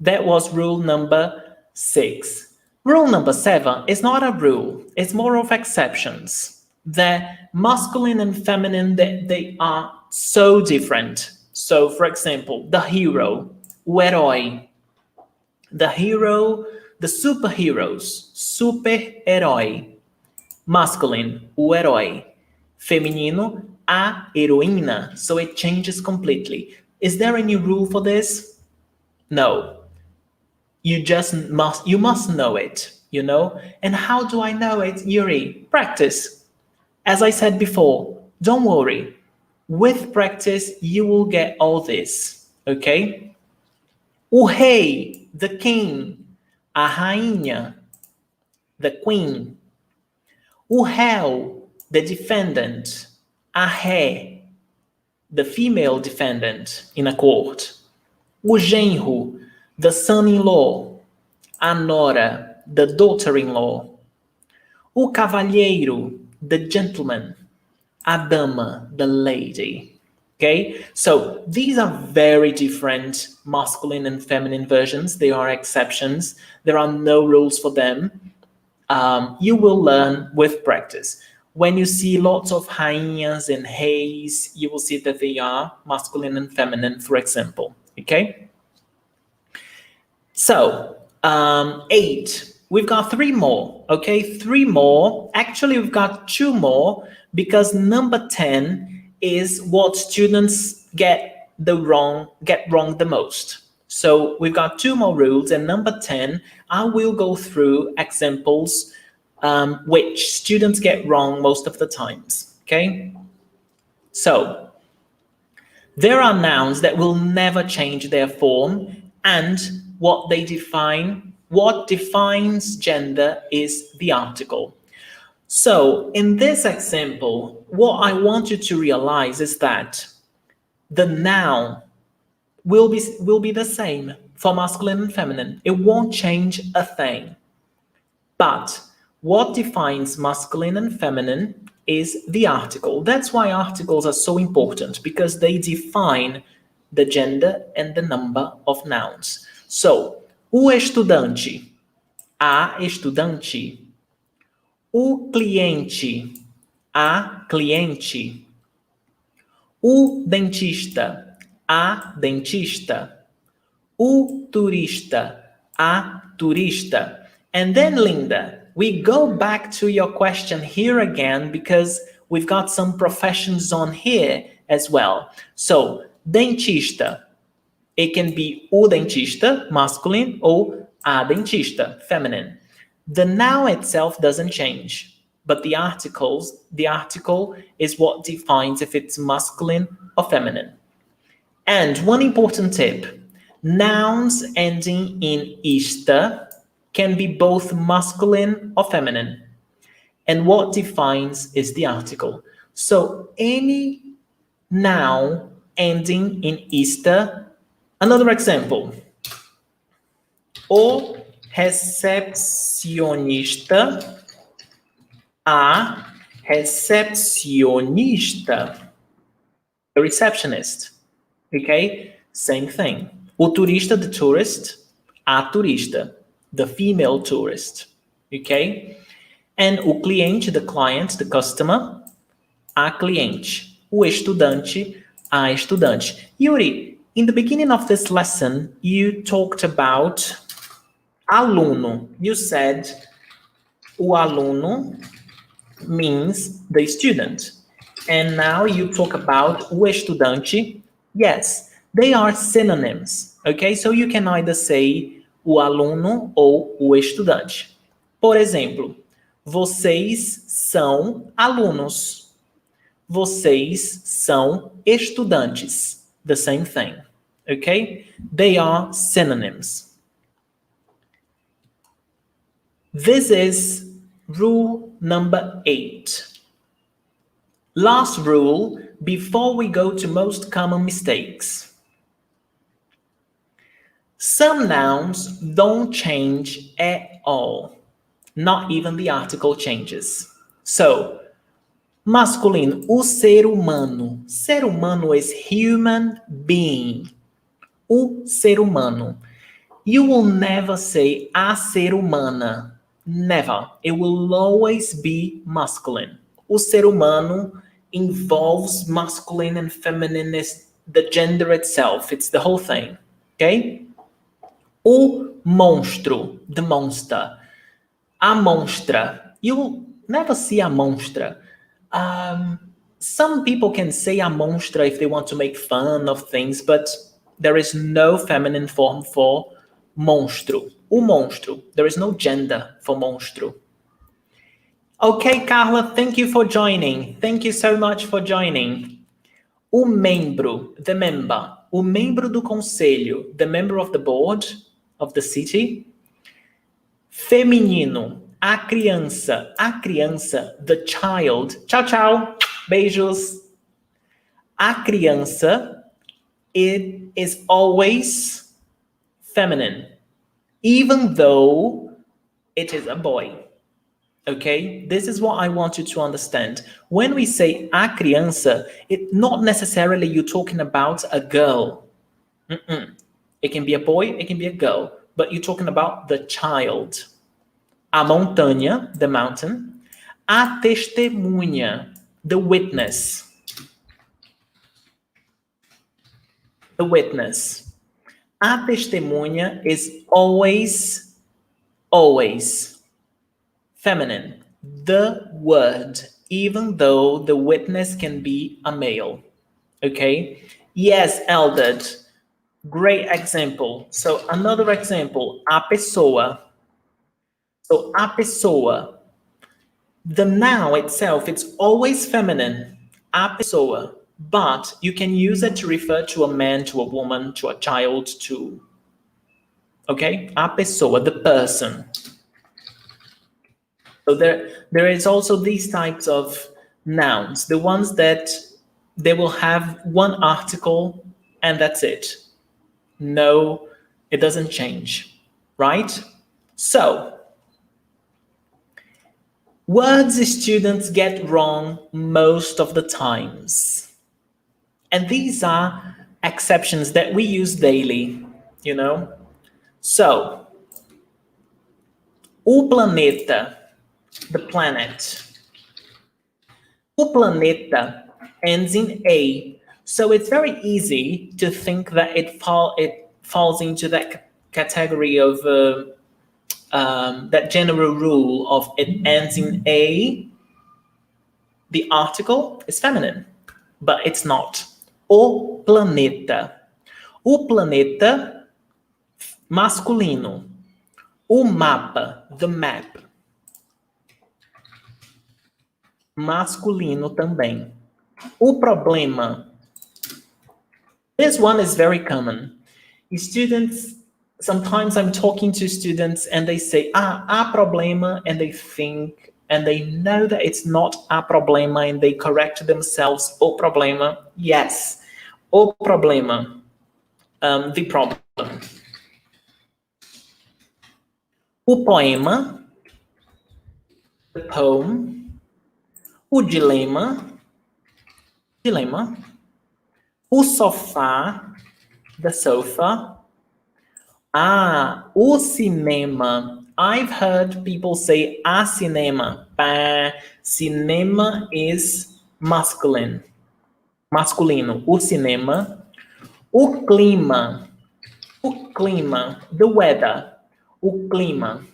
That was rule number 6. Rule number 7 is not a rule. It's more of exceptions. The masculine and feminine, they are so different. So, for example, the hero, o herói. The hero, the superheroes, super-herói. Masculine, o herói. Feminino, a heroína. So it changes completely. Is there any rule for this? No. You must know it, you know? And how do I know it, Yuri? Practice. As I said before, don't worry. With practice, you will get all this, okay? O rei, the king. A rainha, the queen. O réu, the defendant. A ré, the female defendant in a court. O genro, the son-in-law. A nora, the daughter-in-law. O cavalheiro, the gentleman. A dama, the lady. Okay, so these are very different masculine and feminine versions. They are exceptions. There are no rules for them. You will learn with practice. When you see lots of rainhas and reis, you will see that they are masculine and feminine, for example. Okay? So, 8. We've got 3 more, okay? 3 more. Actually, we've got 2 more because number 10 is what students get wrong the most. So we've got 2 more rules, and number 10, I will go through examples which students get wrong most of the times, okay? So, there are nouns that will never change their form, and what defines gender is the article. So, in this example, what I want you to realize is that the noun will be the same for masculine and feminine. It won't change a thing. But what defines masculine and feminine is the article. That's why articles are so important, because they define the gender and the number of nouns. So, o estudante, a estudante. O cliente, a cliente. O dentista, a dentista. O turista, a turista. And then, Linda, we go back to your question here again because we've got some professions on here as well. So, dentista, it can be o dentista, masculine, or a dentista, feminine. The noun itself doesn't change, but the article is what defines if it's masculine or feminine. And one important tip, nouns ending in "ista" can be both masculine or feminine. And what defines is the article. So any noun ending in "ista", another example, o recepcionista, a recepcionista, the receptionist. Okay? Same thing. O turista, the tourist. A turista, the female tourist. Okay? And o cliente, the client, the customer. A cliente. O estudante, a estudante. Yuri, in the beginning of this lesson, you talked about aluno. You said o aluno means the student. And now you talk about o estudante. Yes, they are synonyms. Okay, so you can either say o aluno ou o estudante. Por exemplo, vocês são alunos. Vocês são estudantes. The same thing. Okay? They are synonyms. This is rule number 8. Last rule before we go to most common mistakes. Some nouns don't change at all. Not even the article changes. So, masculino, o ser humano. Ser humano is human being. O ser humano. You will never say a ser humana. Never. It will always be masculine. O ser humano involves masculine and feminine, is the gender itself. It's the whole thing. Okay? O monstro, the monster. A monstra. You'll never see a monstra. Some people can say a monstra if they want to make fun of things, but there is no feminine form for monstro. O monstro. There is no gender for monstro. Okay, Carla, thank you for joining. Thank you so much for joining. O membro, the member. O membro do conselho, the member of the board of the city. Feminino, a criança. A criança, the child. Tchau, tchau. Beijos. A criança, it is always feminine, even though it is a boy. Okay? This is what I want you to understand. When we say a criança, it not necessarily you're talking about a girl. It can be a boy, it can be a girl, but you're talking about the child. A montanha, the mountain. A testemunha, the witness. The witness. A testemunha is always feminine. The word, even though the witness can be a male. Okay? Yes, Eldad. Great example. So another example, a pessoa. So a pessoa. The noun itself, it's always feminine. A pessoa. But you can use it to refer to a man, to a woman, to a child, to... Okay? A pessoa, the person. So there is also these types of nouns, the ones that they will have one article and that's it. No, it doesn't change, right? So, words students get wrong most of the times. And these are exceptions that we use daily, you know? So, o planeta, the planet. O planeta ends in A, so it's very easy to think that it falls into that category of that general rule of it ends in A. The article is feminine, but it's not. O planeta. O planeta, masculino. O mapa, the map. Masculino também. O problema. This one is very common. Students, sometimes I'm talking to students and they say, há problema, and they think, and they know that it's not a problema, and they correct themselves, o problema. Yes, o problema, the problem. O poema, the poem. O dilema, O sofá, the sofa. O cinema. I've heard people say a cinema. Cinema is masculine. Masculino. O cinema. O clima. O clima. The weather. O clima.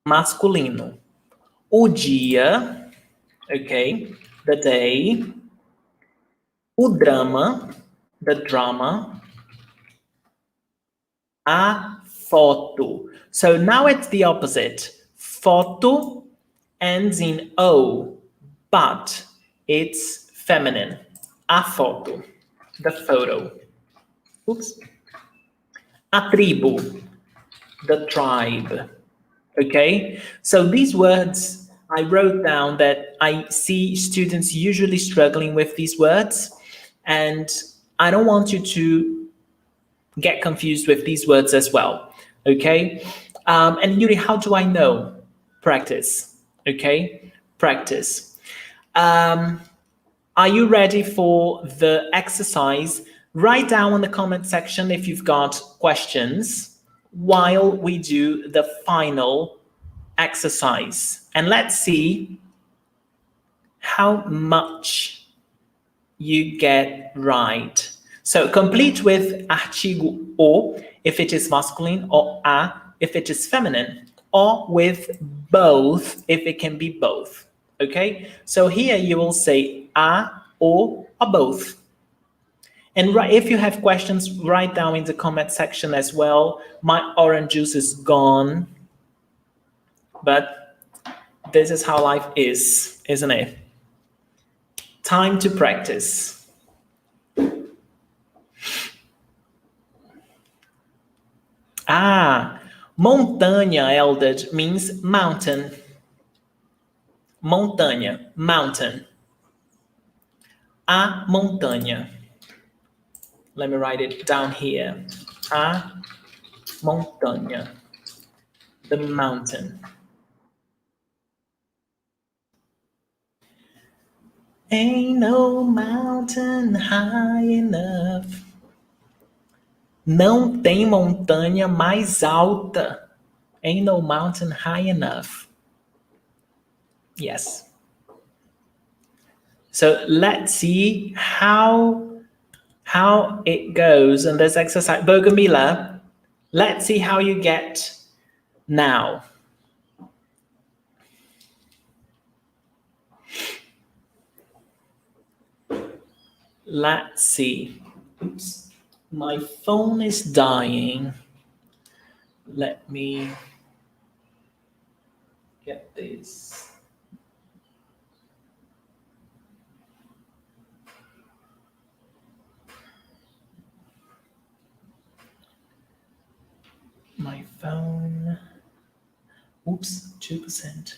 Masculino. O dia. Okay. The day. O drama. The drama. A foto. So now it's the opposite. Foto ends in O, but it's feminine. A foto. The photo. Oops. A tribo. The tribe. Okay? So these words I wrote down that I see students usually struggling with these words, and I don't want you to get confused with these words as well. Okay? And Yuri, how do I know? Practice. Okay? Practice. Are you ready for the exercise? Write down in the comment section if you've got questions while we do the final exercise. And let's see how much you get right. So complete with artigo o if it is masculine, or a if it is feminine, or with both if it can be both. Okay? So here you will say a, or both. And if you have questions, write down in the comment section as well. My orange juice is gone, but this is how life is, isn't it? Time to practice. Montanha, Eldred, means mountain. Montanha, mountain. A montanha. Let me write it down here. A montanha. The mountain. Ain't no mountain high enough. Não tem montanha mais alta. Ain't no mountain high enough. Yes. So let's see how it goes in this exercise. Bogomila, let's see how you get now. Let's see. Oops. My phone is dying. Let me get this. My phone. Oops, 2%.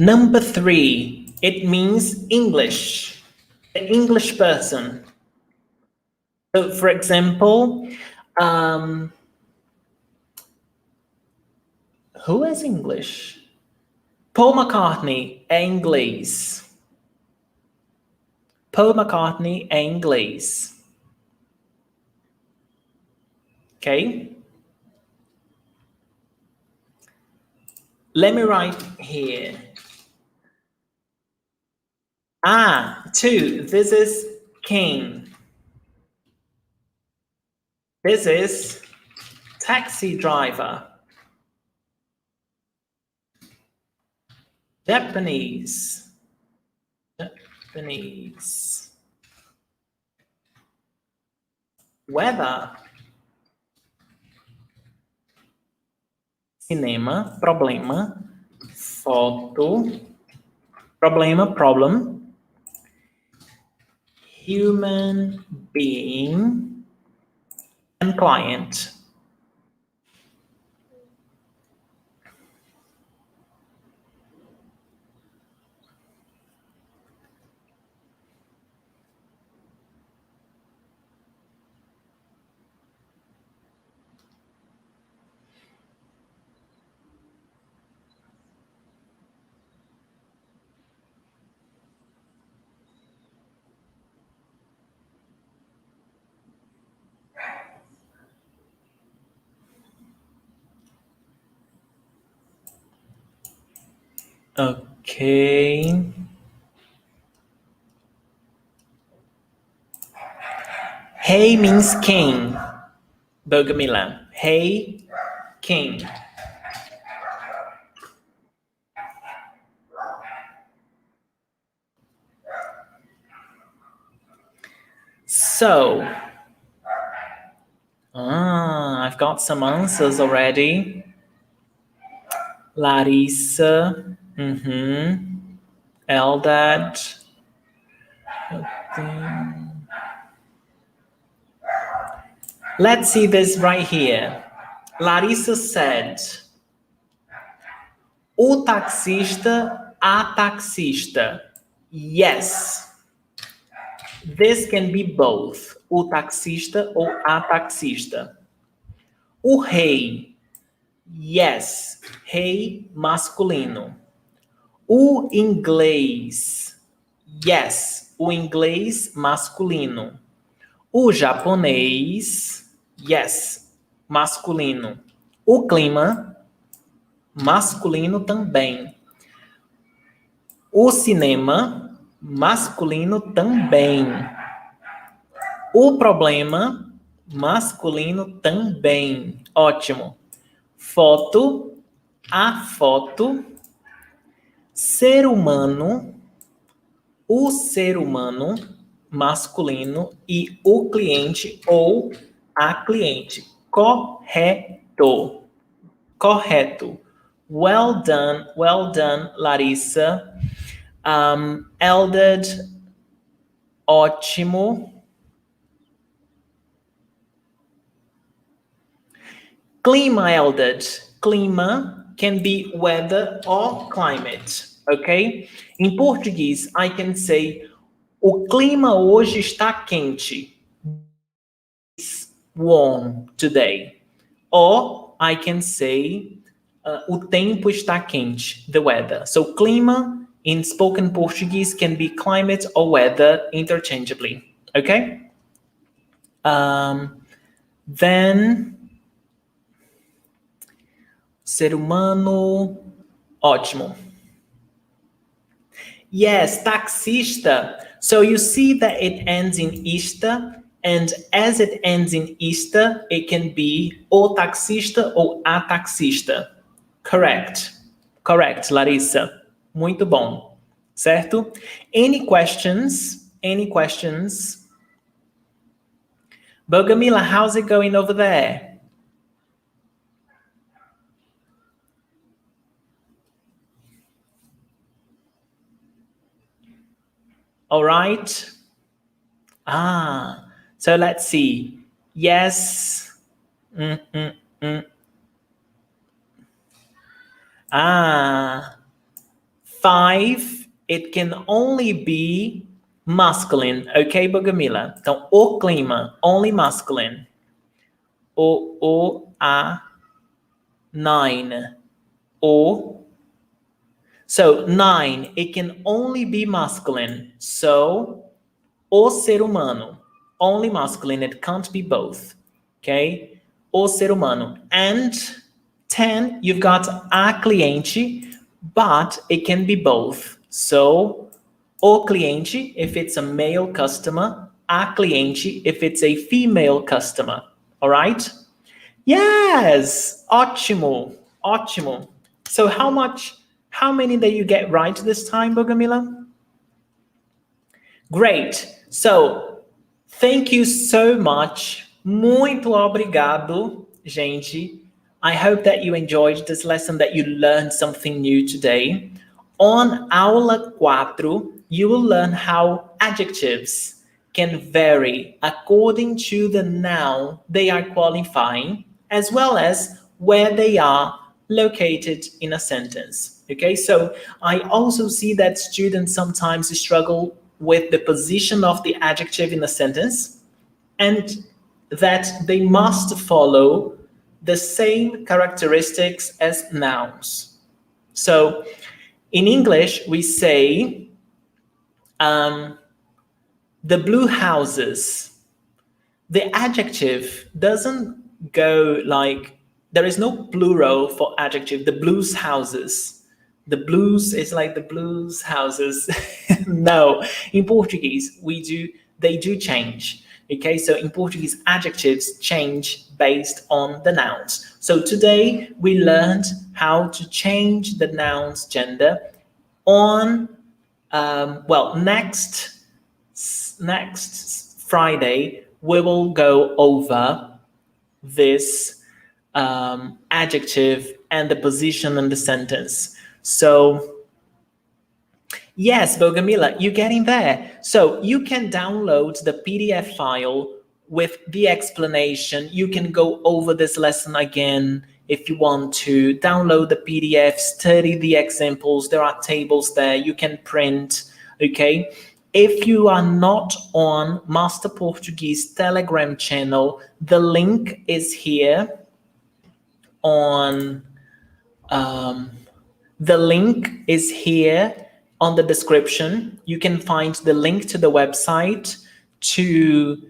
Number 3, it means English, an English person. So, for example, who is English? Paul McCartney é inglês. Paul McCartney é inglês. Okay? Let me write here. 2. This is king. This is taxi driver. Japanese. Japanese. Weather. Cinema. Problema. Foto. Problema. Problem. Human being. And client. Okay. Hey means king. Bogomila. Hey, king. So, I've got some answers already. Larissa. Eldad. Let's see this right here. Larissa said, o taxista, a taxista. Yes. This can be both. O taxista ou a taxista. O rei. Yes. Rei masculino. O inglês. Yes. O inglês masculino. O japonês. Yes. Masculino. O clima. Masculino também. O cinema. Masculino também. O problema. Masculino também. Ótimo. Foto. A foto. Ser humano. O ser humano. Masculino. E o cliente ou a cliente. Correto. Correto. Well done, Larissa. Eldad, ótimo. Clima, Eldad. Clima can be weather or climate, ok? Em português, I can say, o clima hoje está quente. It's warm today. Or I can say, o tempo está quente, the weather. So clima in spoken Portuguese can be climate or weather interchangeably. Okay? Then, ser humano, ótimo. Yes, taxista. So you see that it ends in ista, and as it ends in ista, it can be o taxista ou a taxista. Correct. Correct, Larissa. Muito bom. Certo? Any questions? Any questions? Bogomila, how's it going over there? All right. So let's see. Yes. Five, it can only be masculine. Okay, Bogomila? Então, o clima, only masculine. A, nine. O. So, nine, it can only be masculine. So, o ser humano, only masculine, it can't be both. Okay? O ser humano. And 10, you've got a cliente, but it can be both. So, o cliente, if it's a male customer, a cliente, if it's a female customer. All right? Yes! Ótimo! Ótimo. So how many did you get right this time, Bogomila? Great. So, thank you so much. Muito obrigado, gente. I hope that you enjoyed this lesson, that you learned something new today. On AULA 4, you will learn how adjectives can vary according to the noun they are qualifying, as well as where they are located in a sentence. Okay, so I also see that students sometimes struggle with the position of the adjective in a sentence, and that they must follow the same characteristics as nouns. So in English, we say the blue houses. The adjective doesn't go like, there is no plural for adjective, the blues houses. the blues is like the blues houses. No, in Portuguese, they do change. Okay, so in Portuguese, adjectives change based on the nouns. So today we learned how to change the noun's gender on, next Friday, we will go over this adjective and the position in the sentence. So yes, Bogomila, you're getting there. So you can download the PDF file with the explanation. You can go over this lesson again if you want to. Download the PDF, study the examples. There are tables there you can print, okay? If you are not on Master Portuguese Telegram channel, the link is here on the link is here on the description. You can find the link to the website to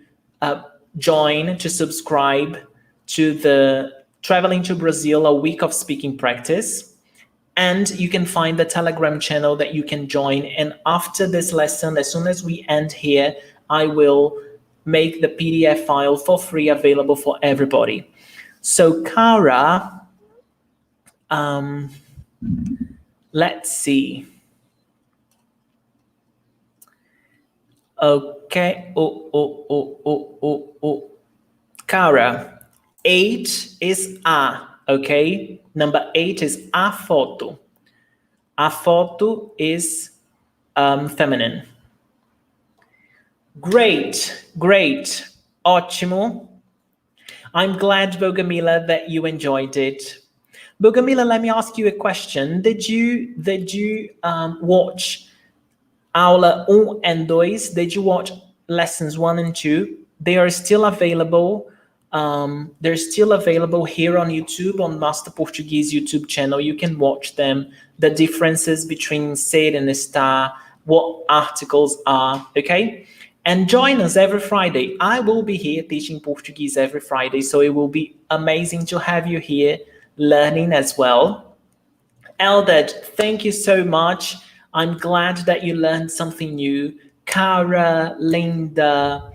join, to subscribe to the Traveling to Brazil, a week of speaking practice. And you can find the Telegram channel that you can join. And after this lesson, as soon as we end here, I will make the PDF file for free available for everybody. So Cara, let's see. Okay. Cara, 8 is a, okay? Number 8 is a foto. A foto is feminine. Great. Ótimo. I'm glad, Bogomila, that you enjoyed it. Bogomila, let me ask you a question. Did you watch AULA 1 and 2? Did you watch lessons 1 and 2? They are still available. They're still available here on YouTube, on Master Portuguese YouTube channel. You can watch them, the differences between ser and estar, what articles are, okay? And join us every Friday. I will be here teaching Portuguese every Friday, so it will be amazing to have you here learning as well. Eldad, thank you so much. I'm glad that you learned something new. Cara, Linda,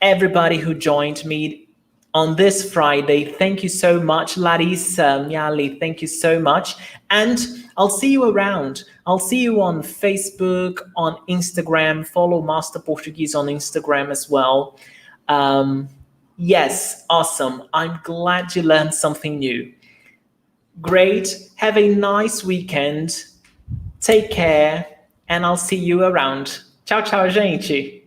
everybody who joined me on this Friday, thank you so much. Larissa, Miali, thank you so much. And I'll see you around. I'll see you on Facebook, on Instagram. Follow Master Portuguese on Instagram as well. Yes, awesome. I'm glad you learned something new. Great. Have a nice weekend. Take care, and I'll see you around. Tchau, tchau, gente.